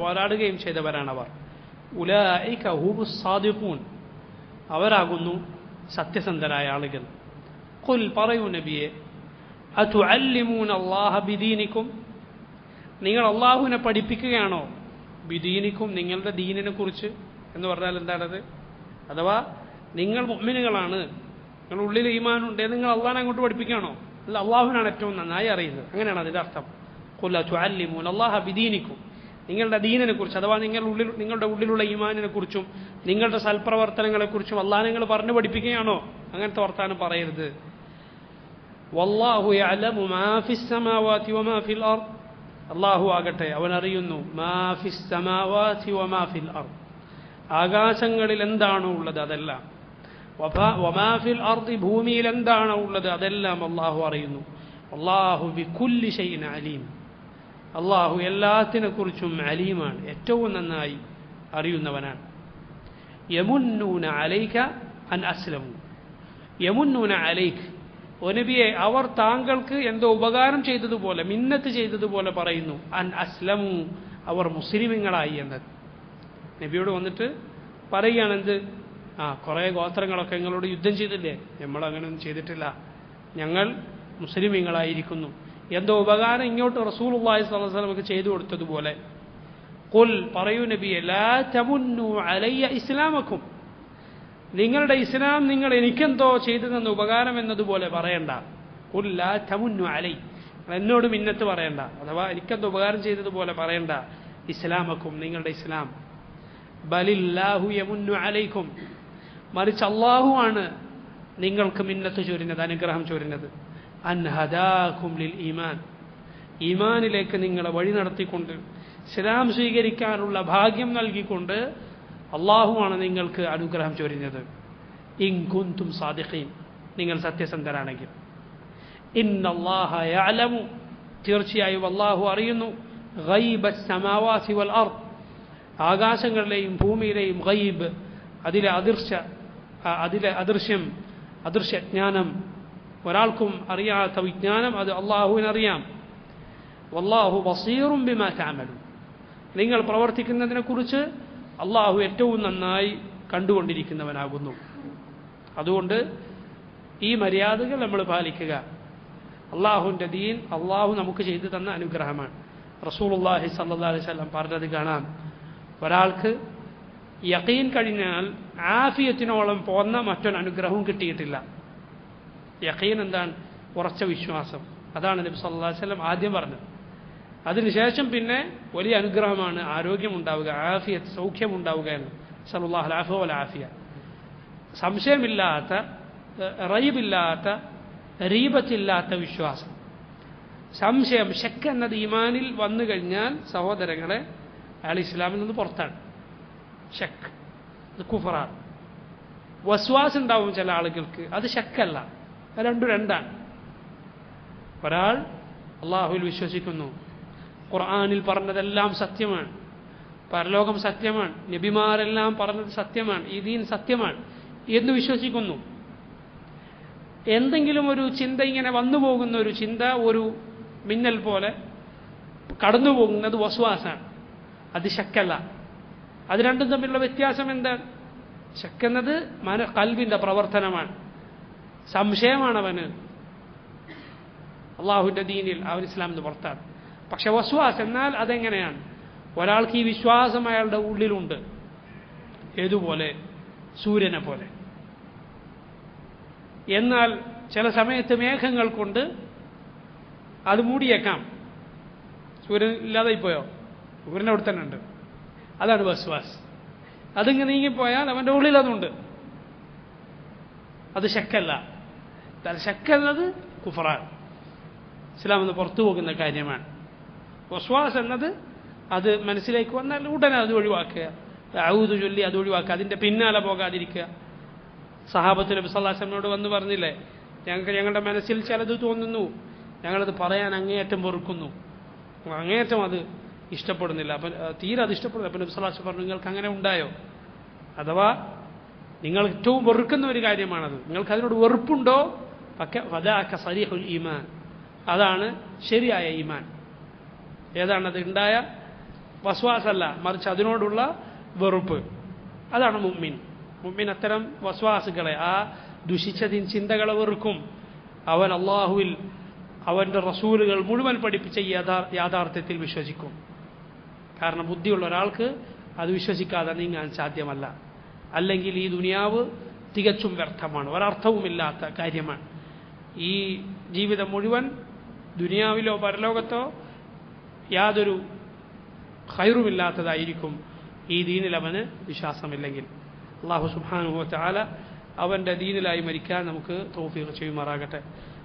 പോരാടുകയും ചെയ്തവരാണവർ. ഉലൈക ഹുമുസ് സാദിഖൂൻ, അവരാകുന്നു സത്യസന്ധരായ ആളുകൾ. ഖുൽ, പറയൂ നബിയെ, അതുഅല്ലിമൂന അല്ലാഹ ബിദീനിക്കും, നിങ്ങൾ അള്ളാഹുവിനെ പഠിപ്പിക്കുകയാണോ? ബിദീനിക്കും, നിങ്ങളുടെ ദീനിനെ കുറിച്ച് എന്ന് പറഞ്ഞാൽ എന്താണത്? അഥവാ നിങ്ങൾ മുഅ്മിനുകളാണ്, നിങ്ങളുടെ ഉള്ളിൽ ഈമാനുണ്ട്, നിങ്ങൾ അള്ളാഹിനെ അങ്ങോട്ട് പഠിപ്പിക്കുകയാണോ? അല്ല, അള്ളാഹുവിനാണ് ഏറ്റവും നന്നായി അറിയുന്നത്. അങ്ങനെയാണ് അതിൻ്റെ അർത്ഥം. ഖുൽ അതുഅല്ലിമൂന അല്ലാഹ ബിദീനിക്കും, നിങ്ങളുടെ ദീനിനെ കുറിച്ച് അഥവാ നിങ്ങളുടെ ഉള്ളിലുള്ള ഈമാനിനെ കുറിച്ചും നിങ്ങളുടെ സൽപ്രവർത്തനങ്ങളെക്കുറിച്ചും അള്ളാഹ് നിങ്ങൾ പറഞ്ഞു പഠിപ്പിക്കുകയാണോ? അങ്ങനത്തെ വർത്താനം പറയരുത്. വല്ലാഹു യഅലമു മാ ഫിസ് സമാവാതി വമാ ഫിൽ അർദ്, അള്ളാഹു ആകട്ടെ അവൻ അറിയുന്നു മാ ഫിസ് സമാവാതി വമാ ഫിൽ അർദ്, ആകാശങ്ങളിൽ എന്താണോ ഉള്ളത് അതെല്ലാം, വമാ ഫിൽ അർദ്, ഭൂമിയിൽ എന്താണോ ഉള്ളത് അതെല്ലാം അള്ളാഹു അറിയുന്നു. അല്ലാഹു ബികുല്ലി ഷൈഇൻ അലീം, അള്ളാഹു എല്ലാത്തിനെക്കുറിച്ചും അലീമാണ്, ഏറ്റവും നന്നായി അറിയുന്നവനാണ്. യമുന്നൂന അലൈക അൻ അസ്ലമു, യമുന്നൂന അലൈക്, ഓ നബിയെ, അവർ താങ്കൾക്ക് എന്തോ ഉപകാരം ചെയ്തതുപോലെ, മിന്നത്ത് ചെയ്തതുപോലെ പറയുന്നു. അൻ അസ്ലമു, അവർ മുസ്ലിമീങ്ങളായി എന്നത്. നബിയോട് വന്നിട്ട് പറയുകയാണ് എന്ത്? കുറേ ഗോത്രങ്ങളൊക്കെ നിങ്ങളോട് യുദ്ധം ചെയ്തില്ലേ? നമ്മളങ്ങനെയൊന്നും ചെയ്തിട്ടില്ല, ഞങ്ങൾ മുസ്ലിമീങ്ങളായിരിക്കുന്നു. എന്തോ ഉപകാരം ഇങ്ങോട്ട് റസൂലുള്ളാഹി സ്വല്ലല്ലാഹു അലൈഹി വസല്ലമക്ക് ചെയ്തു കൊടുത്തതുപോലെ. ഖുൽ, പറയൂ നബിയെ, ലാ തമുന്നു അലയ്യ ഇസ്ലാമക്കും, നിങ്ങളുടെ ഇസ്ലാം നിങ്ങൾ എനിക്കെന്തോ ചെയ്തു തന്ന ഉപകാരം എന്നതുപോലെ പറയണ്ട. ഖുൽ ലാ തമുന്നു അലൈ, എന്നോട് മിന്നത്ത് പറയണ്ട, അഥവാ എനിക്കെന്തോ ഉപകാരം ചെയ്തതുപോലെ പറയണ്ട. ഇസ്ലാമക്കും, നിങ്ങളുടെ ഇസ്ലാം. ബലില്ലാഹു യമുന്നു അലൈക്കും, മറിച്ച് അള്ളാഹു ആണ് നിങ്ങൾക്ക് മിന്നത്ത് ചൊരിഞ്ഞത്, അനുഗ്രഹം ചൊരിഞ്ഞത്. അൻ ഹദാകും ലിൽ ഈമാൻ, ഈമാനിലേക്ക് നിങ്ങളെ വഴി നടത്തിക്കൊണ്ട് ഇസ്ലാം സ്വീകരിക്കാനുള്ള ഭാഗ്യം നൽകിക്കൊണ്ട് അള്ളാഹുവാണ് നിങ്ങൾക്ക് അനുഗ്രഹം ചൊരിഞ്ഞത്. ഇൻ കുൻതും സാദിഖീൻ, നിങ്ങൾ സത്യസന്ധരാണെങ്കിൽ. ഇന്നല്ലാഹ യഅലമു, തീർച്ചയായും അല്ലാഹു അറിയുന്നു ഗൈബസ് സമാവാതി വൽ അർദ് ആകാശങ്ങളിലെയും ഭൂമിയിലെയും ഗൈബ് അതിലെ അദൃശ്യജ്ഞാനം ഒരാൾക്കും അറിയാത്ത വിജ്ഞാനം അത് അള്ളാഹുവിനറിയാം വല്ലാഹു ബസീറും ബിമാ തഅമലൂൻ നിങ്ങൾ പ്രവർത്തിക്കുന്നതിനെക്കുറിച്ച് അള്ളാഹു ഏറ്റവും നന്നായി കണ്ടുകൊണ്ടിരിക്കുന്നവനാകുന്നു അതുകൊണ്ട് ഈ മര്യാദകൾ നമ്മൾ പാലിക്കുക അള്ളാഹുവിൻ്റെ ദീൻ അള്ളാഹു നമുക്ക് ചെയ്തു തന്ന അനുഗ്രഹമാണ് റസൂലുള്ളാഹി സ്വല്ലല്ലാഹു അലൈഹി വസല്ലം പറഞ്ഞത് കാണാം ഒരാൾക്ക് യഖീൻ കഴിഞ്ഞാൽ ആഫിയത്തിനോളം പോന്ന മറ്റൊരു അനുഗ്രഹവും കിട്ടിയിട്ടില്ല യഖീൻ എന്താണ് ഉറച്ച വിശ്വാസം അതാണ് നബി സല്ലല്ലാഹു അലൈഹി വസല്ലം ആദ്യം പറഞ്ഞത് അതിനുശേഷം പിന്നെ വലിയ അനുഗ്രഹമാണ് ആരോഗ്യമുണ്ടാവുക ആഫിയത്ത് സൗഖ്യമുണ്ടാവുക എന്ന് സല്ലല്ലാഹു അലൈഹി ആഫിയ സംശയമില്ലാത്ത റൈബില്ലാത്ത റീബത്തില്ലാത്ത വിശ്വാസം സംശയം ശക്ക് എന്നത് ഈമാനിൽ വന്നു കഴിഞ്ഞാൽ സഹോദരങ്ങളെ അയാൾ ഇസ്ലാമിൽ നിന്ന് പുറത്താണ് ശക്ക് അത് കുഫറാണ് വസ്വാസ് ഉണ്ടാവും ചില ആളുകൾക്ക് അത് ശക്കല്ല രണ്ടാണ് ഒരാൾ അള്ളാഹുവിൽ വിശ്വസിക്കുന്നു ഖുർആനിൽ പറഞ്ഞതെല്ലാം സത്യമാണ് പരലോകം സത്യമാണ് നബിമാരെല്ലാം പറഞ്ഞത് സത്യമാണ് ഈ ദീൻ സത്യമാണ് എന്ന് വിശ്വസിക്കുന്നു എന്തെങ്കിലും ഒരു ചിന്ത ഇങ്ങനെ വന്നു പോകുന്ന ഒരു ചിന്ത ഒരു മിന്നൽ പോലെ കടന്നു പോകുന്നത് വസ്വാസാണ് അത് ശക്കല്ല അത് രണ്ടും തമ്മിലുള്ള വ്യത്യാസം എന്താണ് ശക്കെന്നത് ഖൽബിന്റെ പ്രവർത്തനമാണ് സംശയമാണ് അവന് അള്ളാഹുവിൻ്റെ ദീനിൽ അവൻ ഇസ്ലാമിന് പുറത്താണ് പക്ഷെ വസ്വാസ് എന്നാൽ അതെങ്ങനെയാണ് ഒരാൾക്ക് ഈ വിശ്വാസം അയാളുടെ ഉള്ളിലുണ്ട് ഏതുപോലെ സൂര്യനെ പോലെ എന്നാൽ ചില സമയത്ത് മേഘങ്ങൾ കൊണ്ട് അത് മൂടിയേക്കാം സൂര്യൻ ഇല്ലാതായിപ്പോയോ സൂര്യൻ അവിടെ തന്നെ ഉണ്ട് അതാണ് വസ്വാസ് അതിങ്ങനെ നീങ്ങിപ്പോയാൽ അവൻ്റെ ഉള്ളിൽ അതുണ്ട് അത് ശക്കല്ല ശക്കെന്നത് കുഫറാണ് ഇസ്ലാം എന്ന് പുറത്തു പോകുന്ന കാര്യമാണ് വസ്വാസ് എന്നത് അത് മനസ്സിലേക്ക് വന്നാൽ ഉടനെ അത് ഒഴിവാക്കുക ഔദു ചൊല്ലി അത് ഒഴിവാക്കുക അതിൻ്റെ പിന്നാലെ പോകാതിരിക്കുക സഹാബത്ത് നബി സല്ലല്ലാഹു അലൈഹി വസല്ലമയോട് വന്ന് പറഞ്ഞില്ലേ ഞങ്ങളുടെ മനസ്സിൽ ചിലത് തോന്നുന്നു ഞങ്ങളത് പറയാൻ അങ്ങേയറ്റം വെറുക്കുന്നു അങ്ങേയറ്റം അത് ഇഷ്ടപ്പെടുന്നില്ല അപ്പം തീരെ അത് ഇഷ്ടപ്പെടുന്നില്ല അപ്പം നബി സല്ലല്ലാഹു അലൈഹി വസല്ലം പറഞ്ഞു നിങ്ങൾക്ക് അങ്ങനെ ഉണ്ടായോ അഥവാ നിങ്ങൾ ഏറ്റവും വെറുക്കുന്ന ഒരു കാര്യമാണത് നിങ്ങൾക്ക് അതിനോട് വെറുപ്പുണ്ടോ ഫദാക സരീഹുൽ ഈമാൻ അതാണ് ശരിയായ ഈമാൻ ഏതാണത് ഉണ്ടായ വസ്വാസല്ല മറിച്ച് അതിനോടുള്ള വെറുപ്പ് അതാണ് മുഅ്മിൻ മുഅ്മിൻ അത്തരം വസ്വാസുകളെ ആ ദുഷിച്ച ചിന്തകളെ വെറുക്കും അവൻ അള്ളാഹുവിൽ അവൻ്റെ റസൂലുകൾ മുഴുവൻ പഠിപ്പിച്ച യാഥാർത്ഥ്യത്തിൽ വിശ്വസിക്കും കാരണം ബുദ്ധിയുള്ള ഒരാൾക്ക് അത് വിശ്വസിക്കാതെ നീങ്ങാൻ സാധ്യമല്ല അല്ലെങ്കിൽ ഈ ദുനിയാവ് തികച്ചും വ്യർത്ഥമാണ് ഒരർത്ഥവുമില്ലാത്ത കാര്യമാണ് ഈ ജീവിതം മുഴുവൻ ദുനിയാവിലോ പരലോകത്തോ യാതൊരു ഖൈറുമില്ലാത്തതായിരിക്കും ഈ ദീനിൽ അവന് വിശ്വാസമില്ലെങ്കിൽ അല്ലാഹു സുബ്ഹാനഹു വ തആല അവൻ്റെ ദീനിലായി മരിക്കാൻ നമുക്ക് തൗഫീഖ് ചെയ്യുമാറാകട്ടെ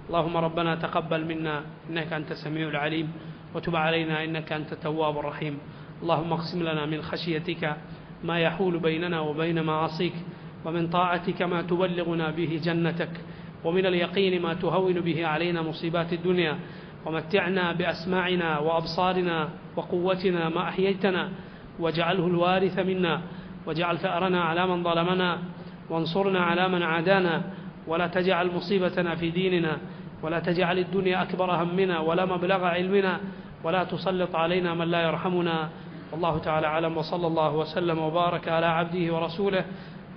اللهم ربنا تقبل منا إنك أنت السميع العليم وتب علينا إنك أنت التواب الرحيم اللهم اقسم لنا من خشيتك ما يحول بيننا وبين معاصيك ومن طاعتك ما تبلغنا به جنتك ومن اليقين ما تهون به علينا مصيبات الدنيا ومتعنا بأسماعنا وأبصارنا وقوتنا ما أحييتنا واجعله الوارث منا واجعل ثأرنا على من ظلمنا وانصرنا على من عادانا ولا تجعل مصيبتنا في ديننا ولا تجعل الدنيا أكبر همنا ولا مبلغ علمنا ولا تسلط علينا من لا يرحمنا والله تعالى أعلم وصلى الله وسلم وبارك على عبده ورسوله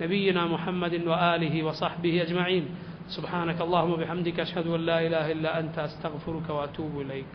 نبينا محمد وآله وصحبه أجمعين سبحانك اللهم وبحمدك أشهد أن لا إله إلا أنت أستغفرك وأتوب إليك